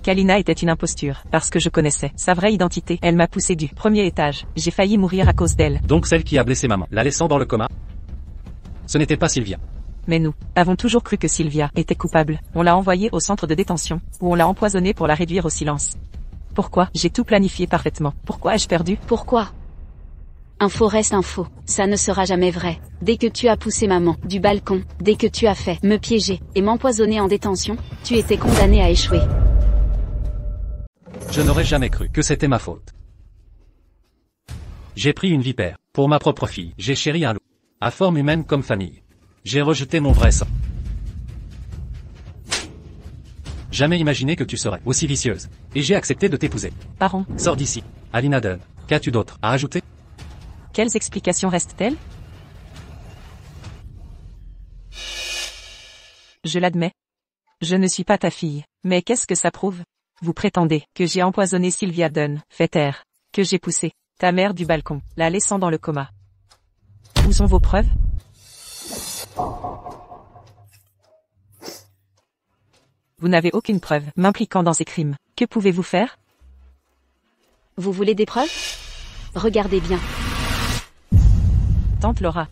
qu'Alina était une imposture, parce que je connaissais sa vraie identité. Elle m'a poussé du premier étage. J'ai failli mourir à cause d'elle. Donc celle qui a blessé maman, la laissant dans le coma? Ce n'était pas Sylvia. Mais nous avons toujours cru que Sylvia était coupable. On l'a envoyée au centre de détention, où on l'a empoisonnée pour la réduire au silence. Pourquoi? J'ai tout planifié parfaitement. Pourquoi ai-je perdu? Pourquoi? Info reste info. Ça ne sera jamais vrai. Dès que tu as poussé maman du balcon, dès que tu as fait me piéger et m'empoisonner en détention, tu étais condamné à échouer. Je n'aurais jamais cru que c'était ma faute. J'ai pris une vipère. Pour ma propre fille, j'ai chéri un loup. À forme humaine comme famille. J'ai rejeté mon vrai sang. Jamais imaginé que tu serais aussi vicieuse. Et j'ai accepté de t'épouser. Parents. Sors d'ici. Alina Dunn. Qu'as-tu d'autre à ajouter? Quelles explications restent-elles? Je l'admets. Je ne suis pas ta fille. Mais qu'est-ce que ça prouve? Vous prétendez que j'ai empoisonné Sylvia Dunn, fait taire, que j'ai poussé ta mère du balcon, la laissant dans le coma. Où sont vos preuves? Vous n'avez aucune preuve m'impliquant dans ces crimes. Que pouvez-vous faire? Vous voulez des preuves? Regardez bien. Tante Laura.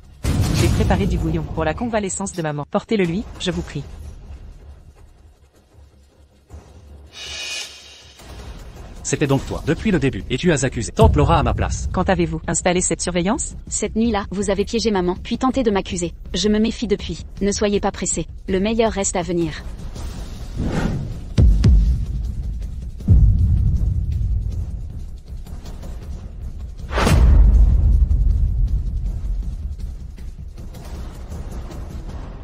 J'ai préparé du bouillon pour la convalescence de maman. Portez-le lui, je vous prie. C'était donc toi, depuis le début, et tu as accusé Tante Laura à ma place. Quand avez-vous installé cette surveillance? Cette nuit-là, vous avez piégé maman, puis tenté de m'accuser. Je me méfie depuis. Ne soyez pas pressés. Le meilleur reste à venir.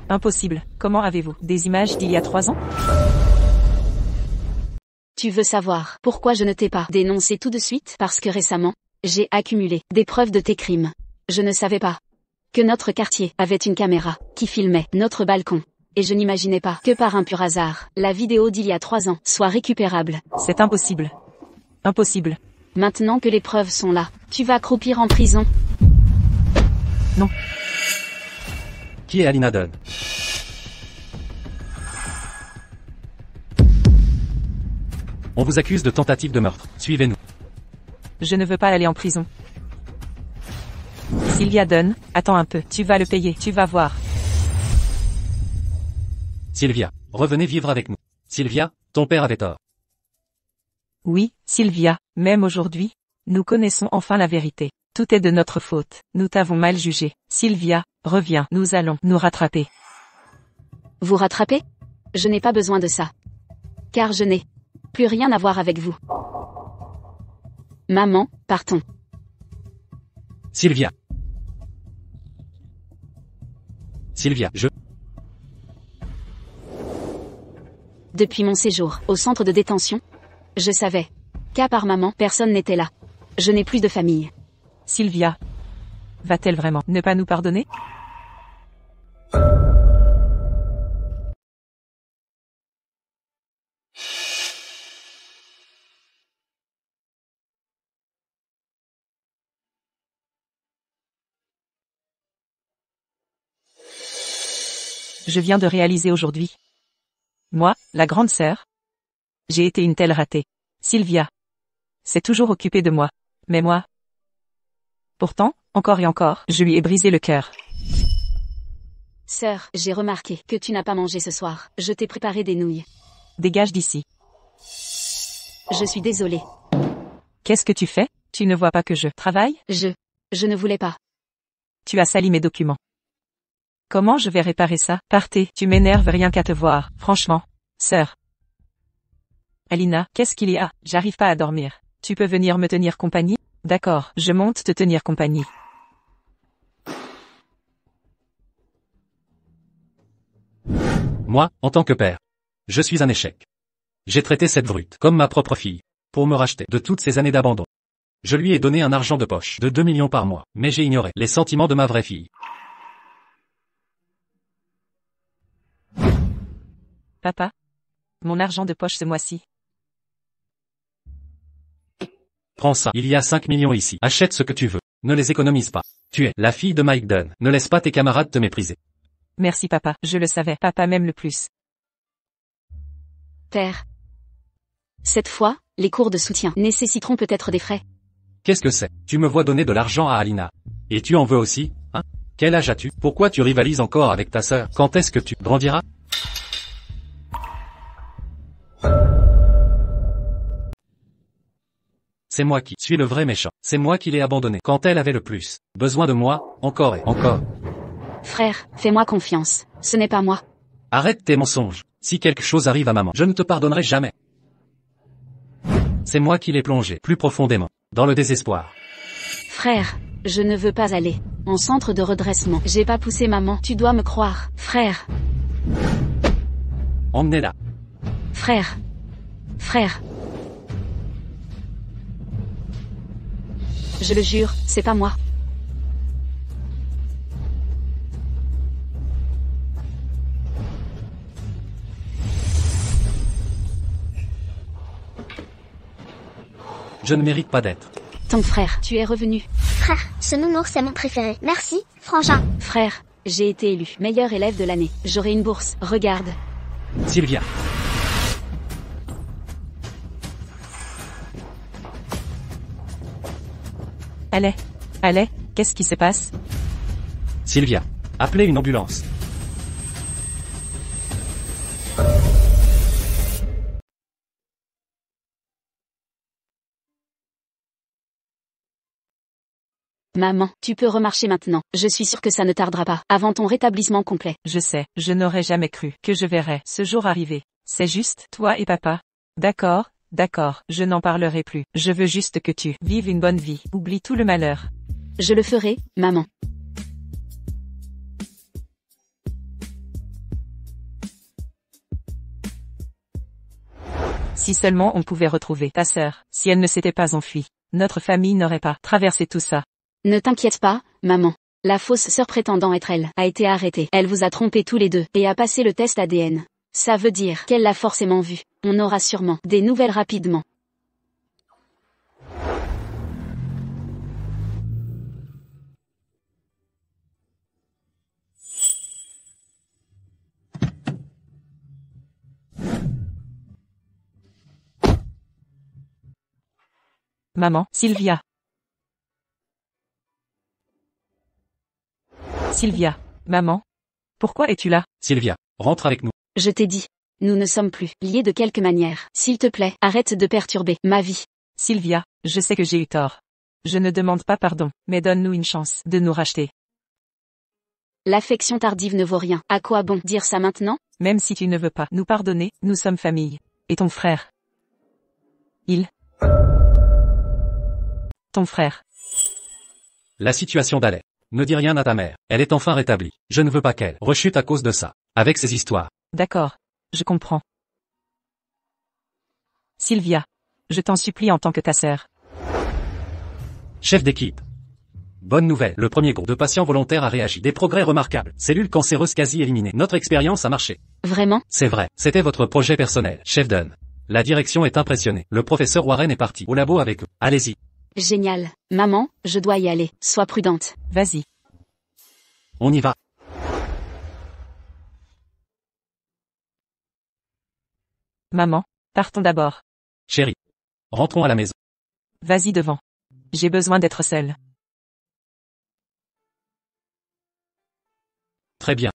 Impossible. Comment avez-vous des images d'il y a 3 ans? Tu veux savoir pourquoi je ne t'ai pas dénoncé tout de suite? Parce que récemment, j'ai accumulé des preuves de tes crimes. Je ne savais pas que notre quartier avait une caméra qui filmait notre balcon. Et je n'imaginais pas que par un pur hasard, la vidéo d'il y a 3 ans soit récupérable. C'est impossible. Impossible. Maintenant que les preuves sont là, tu vas croupir en prison. Non. Qui est Alina Dunn? On vous accuse de tentative de meurtre. Suivez-nous. Je ne veux pas aller en prison. Sylvia Dunn, attends un peu. Tu vas le payer, tu vas voir. Sylvia, revenez vivre avec nous. Sylvia, ton père avait tort. Oui, Sylvia, même aujourd'hui, nous connaissons enfin la vérité. Tout est de notre faute. Nous t'avons mal jugé. Sylvia, reviens. Nous allons nous rattraper. Vous rattraper? Je n'ai pas besoin de ça. Car je n'ai plus rien à voir avec vous. Maman, partons. Sylvia. Sylvia, Depuis mon séjour au centre de détention, je savais qu'à part maman, personne n'était là. Je n'ai plus de famille. Sylvia. Va-t-elle vraiment ne pas nous pardonner? Je viens de réaliser aujourd'hui. Moi, la grande sœur. J'ai été une telle ratée. Sylvia s'est toujours occupée de moi. Mais moi. Pourtant, encore et encore, je lui ai brisé le cœur. Sœur, j'ai remarqué que tu n'as pas mangé ce soir. Je t'ai préparé des nouilles. Dégage d'ici. Je suis désolée. Qu'est-ce que tu fais? Tu ne vois pas que je travaille? Je ne voulais pas. Tu as sali mes documents. Comment je vais réparer ça? Partez, tu m'énerves rien qu'à te voir, franchement. Sœur. Alina, qu'est-ce qu'il y a? J'arrive pas à dormir. Tu peux venir me tenir compagnie? D'accord, je monte te tenir compagnie. Moi, en tant que père, je suis un échec. J'ai traité cette brute comme ma propre fille, pour me racheter de toutes ces années d'abandon. Je lui ai donné un argent de poche de 2 millions par mois, mais j'ai ignoré les sentiments de ma vraie fille. Papa? Mon argent de poche ce mois-ci. Prends ça, il y a 5 millions ici. Achète ce que tu veux. Ne les économise pas. Tu es la fille de Mike Dunn. Ne laisse pas tes camarades te mépriser. Merci papa, je le savais. Papa m'aime le plus. Père. Cette fois, les cours de soutien nécessiteront peut-être des frais. Qu'est-ce que c'est? Tu me vois donner de l'argent à Alina. Et tu en veux aussi, hein? Quel âge as-tu? Pourquoi tu rivalises encore avec ta sœur? Quand est-ce que tu grandiras? C'est moi qui suis le vrai méchant. C'est moi qui l'ai abandonnée quand elle avait le plus besoin de moi, encore et encore. Frère, fais-moi confiance. Ce n'est pas moi. Arrête tes mensonges. Si quelque chose arrive à maman, je ne te pardonnerai jamais. C'est moi qui l'ai plongée plus profondément dans le désespoir. Frère, je ne veux pas aller en centre de redressement. J'ai pas poussé maman. Tu dois me croire. Frère. Emmenez-la. Frère. Frère. Je le jure, c'est pas moi. Je ne mérite pas d'être. Ton frère, tu es revenu. Frère, ce nounours est mon préféré. Merci, frangin. Frère, j'ai été élu meilleur élève de l'année. J'aurai une bourse. Regarde. Sylvia. Allez. Allez, qu'est-ce qui se passe? Sylvia. Appelez une ambulance. Maman, tu peux remarcher maintenant. Je suis sûre que ça ne tardera pas, avant ton rétablissement complet. Je sais, je n'aurais jamais cru que je verrais ce jour arriver. C'est juste, toi et papa. D'accord, d'accord, je n'en parlerai plus. Je veux juste que tu vives une bonne vie. Oublie tout le malheur. Je le ferai, maman. Si seulement on pouvait retrouver ta sœur, si elle ne s'était pas enfuie, notre famille n'aurait pas traversé tout ça. Ne t'inquiète pas, maman. La fausse sœur prétendant être elle a été arrêtée. Elle vous a trompés tous les deux et a passé le test ADN. Ça veut dire qu'elle l'a forcément vu. On aura sûrement des nouvelles rapidement. Maman, Sylvia. Sylvia, maman. Pourquoi es-tu là? Sylvia, rentre avec nous. Je t'ai dit. Nous ne sommes plus liés de quelque manière. S'il te plaît, arrête de perturber ma vie. Sylvia, je sais que j'ai eu tort. Je ne demande pas pardon, mais donne-nous une chance de nous racheter. L'affection tardive ne vaut rien. À quoi bon dire ça maintenant? Même si tu ne veux pas nous pardonner, nous sommes famille. Et ton frère? Ton frère. La situation d'aller. Ne dis rien à ta mère. Elle est enfin rétablie. Je ne veux pas qu'elle rechute à cause de ça. Avec ces histoires. D'accord. Je comprends. Sylvia. Je t'en supplie en tant que ta sœur. Chef d'équipe. Bonne nouvelle. Le premier groupe de patients volontaires a réagi. Des progrès remarquables. Cellules cancéreuses quasi éliminées. Notre expérience a marché. Vraiment? C'est vrai. C'était votre projet personnel, chef Dunn. La direction est impressionnée. Le professeur Warren est parti au labo avec eux. Allez-y. Génial. Maman, je dois y aller. Sois prudente. Vas-y. On y va. Maman, partons d'abord. Chérie. Rentrons à la maison. Vas-y devant. J'ai besoin d'être seule. Très bien.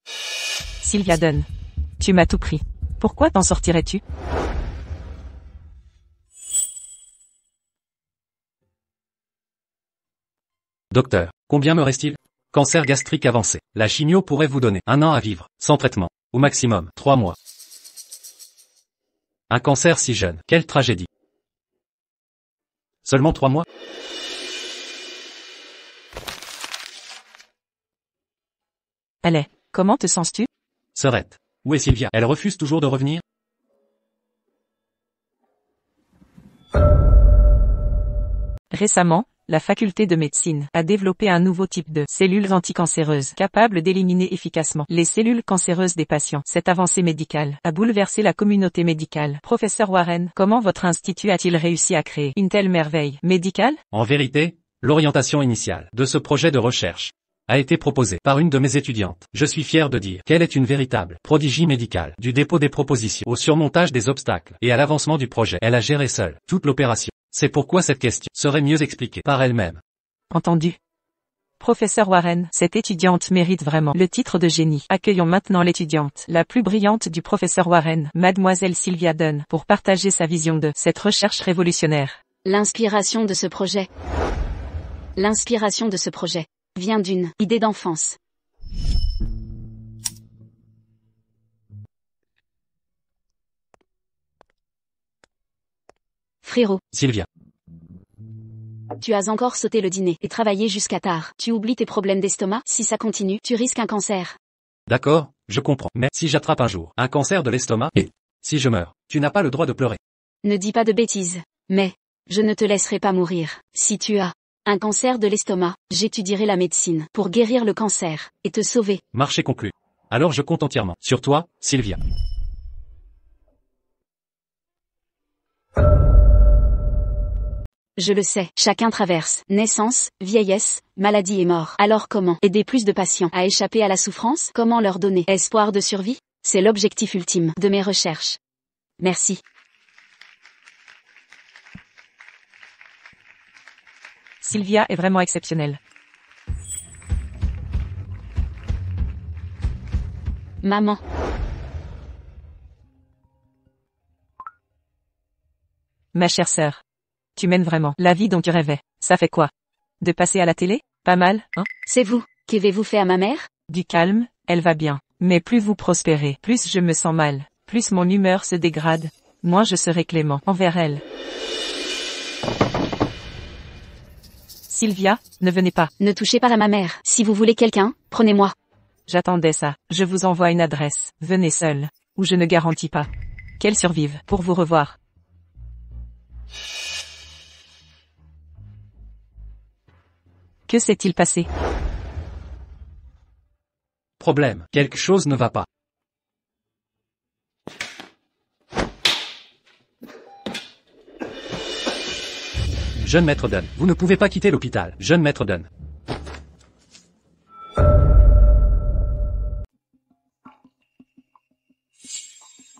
Sylvia Dunn. Tu m'as tout pris. Pourquoi t'en sortirais-tu? Docteur, combien me reste-t-il? Cancer gastrique avancé. La chimio pourrait vous donner 1 an à vivre, sans traitement. Au maximum, 3 mois. Un cancer si jeune, quelle tragédie. Seulement 3 mois? Allez, comment te sens-tu? Sœurette. Où est Sylvia? Elle refuse toujours de revenir? Récemment, la faculté de médecine a développé un nouveau type de cellules anticancéreuses capables d'éliminer efficacement les cellules cancéreuses des patients. Cette avancée médicale a bouleversé la communauté médicale. Professeur Warren, comment votre institut a-t-il réussi à créer une telle merveille médicale? En vérité, l'orientation initiale de ce projet de recherche a été proposée par une de mes étudiantes. Je suis fier de dire qu'elle est une véritable prodigie médicale. Du dépôt des propositions au surmontage des obstacles et à l'avancement du projet, elle a géré seule toute l'opération. C'est pourquoi cette question serait mieux expliquée par elle-même. Entendu. Professeur Warren, cette étudiante mérite vraiment le titre de génie. Accueillons maintenant l'étudiante la plus brillante du professeur Warren, Mademoiselle Sylvia Dunn, pour partager sa vision de cette recherche révolutionnaire. L'inspiration de ce projet vient d'une idée d'enfance. Frérot, Sylvia. tu as encore sauté le dîner et travaillé jusqu'à tard. Tu oublies tes problèmes d'estomac? Si ça continue, tu risques un cancer. D'accord, je comprends. Mais si j'attrape un jour un cancer de l'estomac, et si je meurs, tu n'as pas le droit de pleurer. Ne dis pas de bêtises. Mais, je ne te laisserai pas mourir. Si tu as un cancer de l'estomac, j'étudierai la médecine pour guérir le cancer et te sauver. Marché conclu. Alors je compte entièrement sur toi, Sylvia. Je le sais, chacun traverse naissance, vieillesse, maladie et mort. Alors comment aider plus de patients à échapper à la souffrance? Comment leur donner espoir de survie? C'est l'objectif ultime de mes recherches. Merci. Sylvia est vraiment exceptionnelle. Maman. Ma chère sœur. Tu mènes vraiment la vie dont tu rêvais. Ça fait quoi? De passer à la télé? Pas mal, hein? C'est vous. Qu'avez-vous fait à ma mère? Du calme, elle va bien. Mais plus vous prospérez, plus je me sens mal, plus mon humeur se dégrade, moins je serai clément envers elle. Sylvia, ne venez pas. Ne touchez pas à ma mère. Si vous voulez quelqu'un, prenez-moi. J'attendais ça. Je vous envoie une adresse. Venez seul. Ou je ne garantis pas qu'elle survive pour vous revoir. Que s'est-il passé? Problème. Quelque chose ne va pas. Jeune maître Dunn, vous ne pouvez pas quitter l'hôpital. Jeune maître Dunn.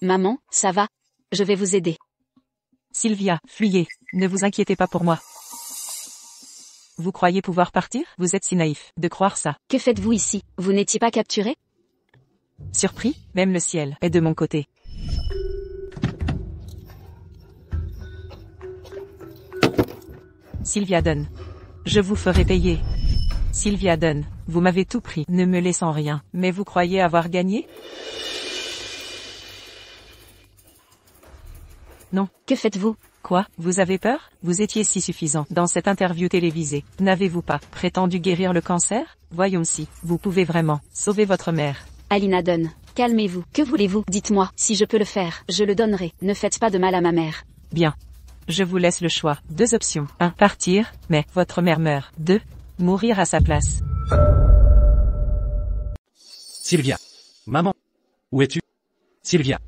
Maman, ça va? Je vais vous aider. Sylvia, fuyez. Ne vous inquiétez pas pour moi. Vous croyez pouvoir partir? Vous êtes si naïf de croire ça. Que faites-vous ici? Vous n'étiez pas capturé? Surpris, même le ciel est de mon côté. Sylvia Dunn. Je vous ferai payer. Sylvia Dunn, vous m'avez tout pris, ne me laissant rien. Mais vous croyez avoir gagné? Non. Que faites-vous? Quoi? Vous avez peur? Vous étiez si suffisant dans cette interview télévisée. N'avez-vous pas prétendu guérir le cancer? Voyons si vous pouvez vraiment sauver votre mère. Alina Dunn, calmez-vous. Que voulez-vous? Dites-moi, si je peux le faire, je le donnerai. Ne faites pas de mal à ma mère. Bien. Je vous laisse le choix. 2 options. 1. Partir, mais votre mère meurt. 2. Mourir à sa place. Sylvia. Maman. Où es-tu? Sylvia.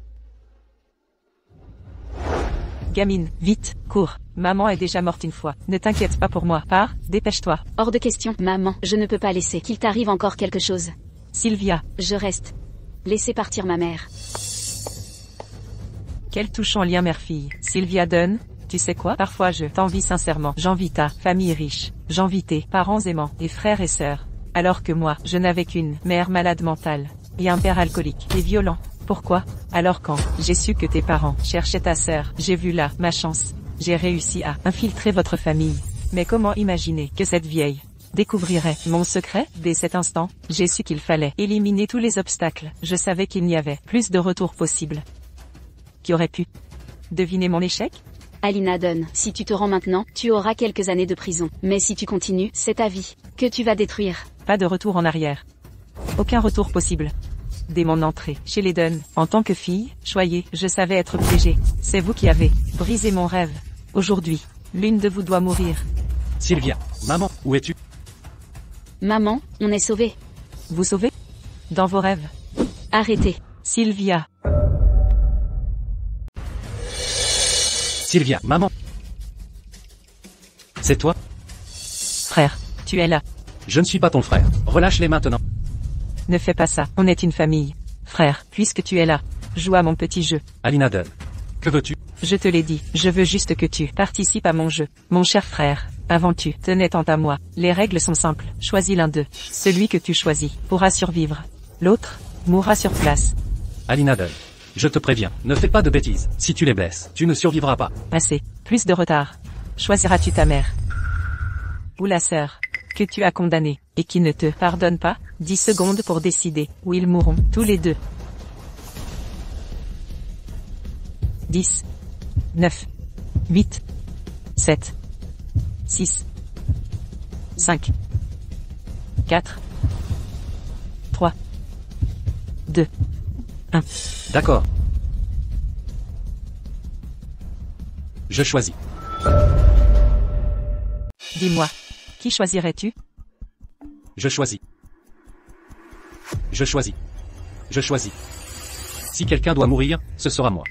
Gamine, vite, cours. Maman est déjà morte une fois. Ne t'inquiète pas pour moi. Pars, dépêche-toi. Hors de question. Maman, je ne peux pas laisser qu'il t'arrive encore quelque chose. Sylvia. Je reste. Laissez partir ma mère. Quel touchant lien mère-fille. Sylvia Dunn, tu sais quoi? Parfois je t'envie sincèrement. J'envie ta famille riche. J'envie tes parents aimants et frères et sœurs. Alors que moi, je n'avais qu'une mère malade mentale. Et un père alcoolique et violent. Pourquoi? Alors quand j'ai su que tes parents cherchaient ta sœur, j'ai vu là ma chance. J'ai réussi à infiltrer votre famille. Mais comment imaginer que cette vieille découvrirait mon secret? Dès cet instant, j'ai su qu'il fallait éliminer tous les obstacles. Je savais qu'il n'y avait plus de retour possible. Qui aurait pu deviner mon échec? Alina Dunn, si tu te rends maintenant, tu auras quelques années de prison. Mais si tu continues, c'est ta vie que tu vas détruire. Pas de retour en arrière. Aucun retour possible. Dès mon entrée chez les Dunn, en tant que fille, choyée, je savais être piégée. C'est vous qui avez brisé mon rêve. Aujourd'hui, l'une de vous doit mourir. Sylvia. Maman. Où es-tu? Maman, on est sauvés. Vous sauvez? Dans vos rêves. Arrêtez. Sylvia. Sylvia. Maman. C'est toi? Frère, tu es là. Je ne suis pas ton frère. Relâche-les maintenant. Ne fais pas ça, on est une famille. Frère, puisque tu es là, joue à mon petit jeu. Alina Dunn. Que veux-tu? Je te l'ai dit, je veux juste que tu participes à mon jeu. Mon cher frère, avant tu tenais tant à moi. Les règles sont simples, choisis l'un d'eux. Celui que tu choisis pourra survivre. L'autre mourra sur place. Alina Dunn. Je te préviens, ne fais pas de bêtises. Si tu les blesses, tu ne survivras pas. Assez, plus de retard. Choisiras-tu ta mère? Ou la sœur que tu as condamnée, et qui ne te pardonne pas? 10 secondes pour décider, ou ils mourront, tous les deux. 10, 9, 8, 7, 6, 5, 4, 3, 2, 1. D'accord. Je choisis. Dis-moi, qui choisirais-tu? Je choisis. Je choisis. Je choisis. Si quelqu'un doit mourir, ce sera moi.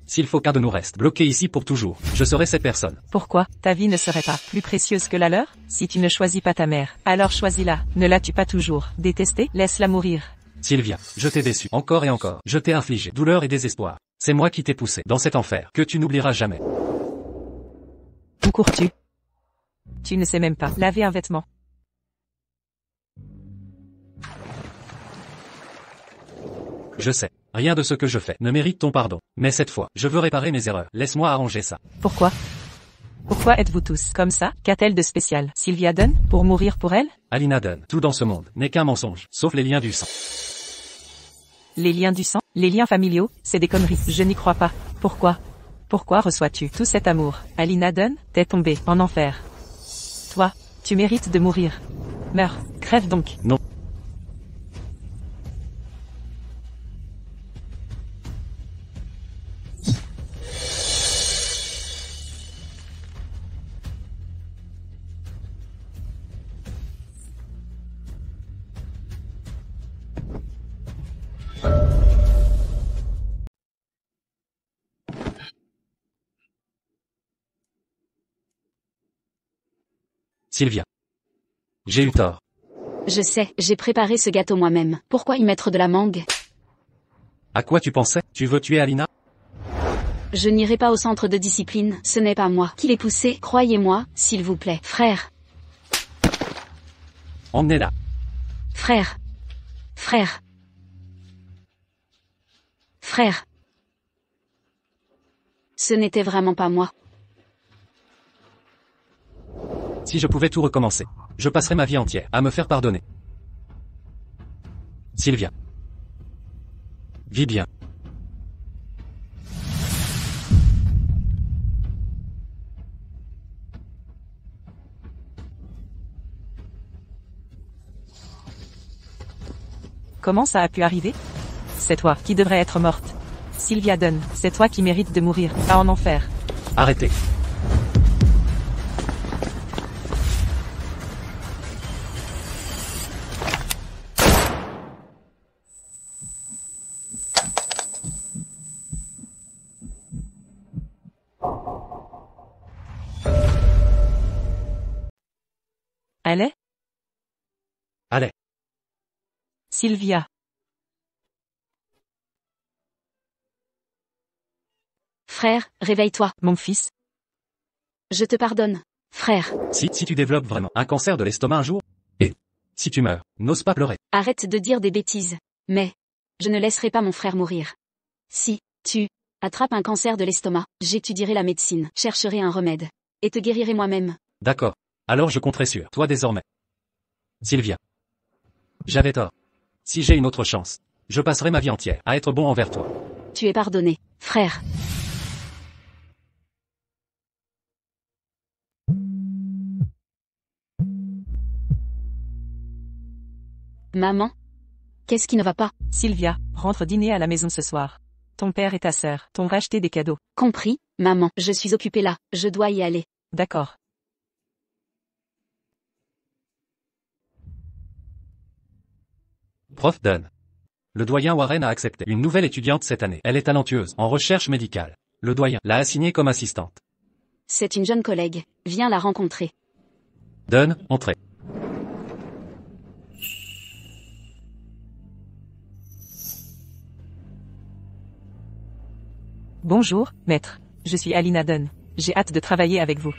S'il faut qu'un de nous reste bloqué ici pour toujours, je serai cette personne. Pourquoi? Ta vie ne serait pas plus précieuse que la leur? Si tu ne choisis pas ta mère, alors choisis-la. Ne la tue pas toujours. Détestée? Laisse-la mourir. Sylvia, je t'ai déçu, encore et encore. Je t'ai infligé douleur et désespoir. C'est moi qui t'ai poussé dans cet enfer, que tu n'oublieras jamais. Où cours-tu? Tu ne sais même pas laver un vêtement. Je sais. Rien de ce que je fais ne mérite ton pardon. Mais cette fois, je veux réparer mes erreurs. Laisse-moi arranger ça. Pourquoi? Pourquoi êtes-vous tous comme ça? Qu'a-t-elle de spécial? Sylvia Dunn? Pour mourir pour elle? Alina Dunn, tout dans ce monde n'est qu'un mensonge, sauf les liens du sang. Les liens du sang? Les liens familiaux? C'est des conneries. Je n'y crois pas. Pourquoi? Pourquoi reçois-tu tout cet amour? Alina Dunn, t'es tombée en enfer. Toi, tu mérites de mourir. Meurs. Crève donc. Non. Sylvia. J'ai eu tort. Je sais, j'ai préparé ce gâteau moi-même. Pourquoi y mettre de la mangue? À quoi tu pensais? Tu veux tuer Alina? Je n'irai pas au centre de discipline, ce n'est pas moi qui l'ai poussé, croyez-moi, s'il vous plaît. Frère, Emmenez-la. frère, frère, frère. Ce n'était vraiment pas moi. Si je pouvais tout recommencer, je passerais ma vie entière à me faire pardonner. Sylvia. Vis bien. Comment ça a pu arriver? C'est toi qui devrais être morte. Sylvia Dunn, c'est toi qui mérites de mourir, pas en enfer. Arrêtez. Allez? Allez. Sylvia. Frère, réveille-toi. Mon fils. Je te pardonne. Frère, Si tu développes vraiment un cancer de l'estomac un jour, et si tu meurs, n'ose pas pleurer. arrête de dire des bêtises. Mais, je ne laisserai pas mon frère mourir. Si, tu, attrapes un cancer de l'estomac, j'étudierai la médecine, chercherai un remède. Et te guérirai moi-même. D'accord. Alors je compterai sur toi désormais. Sylvia. J'avais tort. Si j'ai une autre chance, je passerai ma vie entière à être bon envers toi. Tu es pardonné, frère. Maman? Qu'est-ce qui ne va pas? Sylvia, rentre dîner à la maison ce soir. Ton père et ta sœur t'ont racheté des cadeaux. Compris, maman. Je suis occupée là, je dois y aller. D'accord. Prof Dunn. Le doyen Warren a accepté une nouvelle étudiante cette année. Elle est talentueuse en recherche médicale. Le doyen l'a assignée comme assistante. C'est une jeune collègue. Viens la rencontrer. Dunn, entrez. Bonjour, maître. Je suis Alina Dunn. J'ai hâte de travailler avec vous.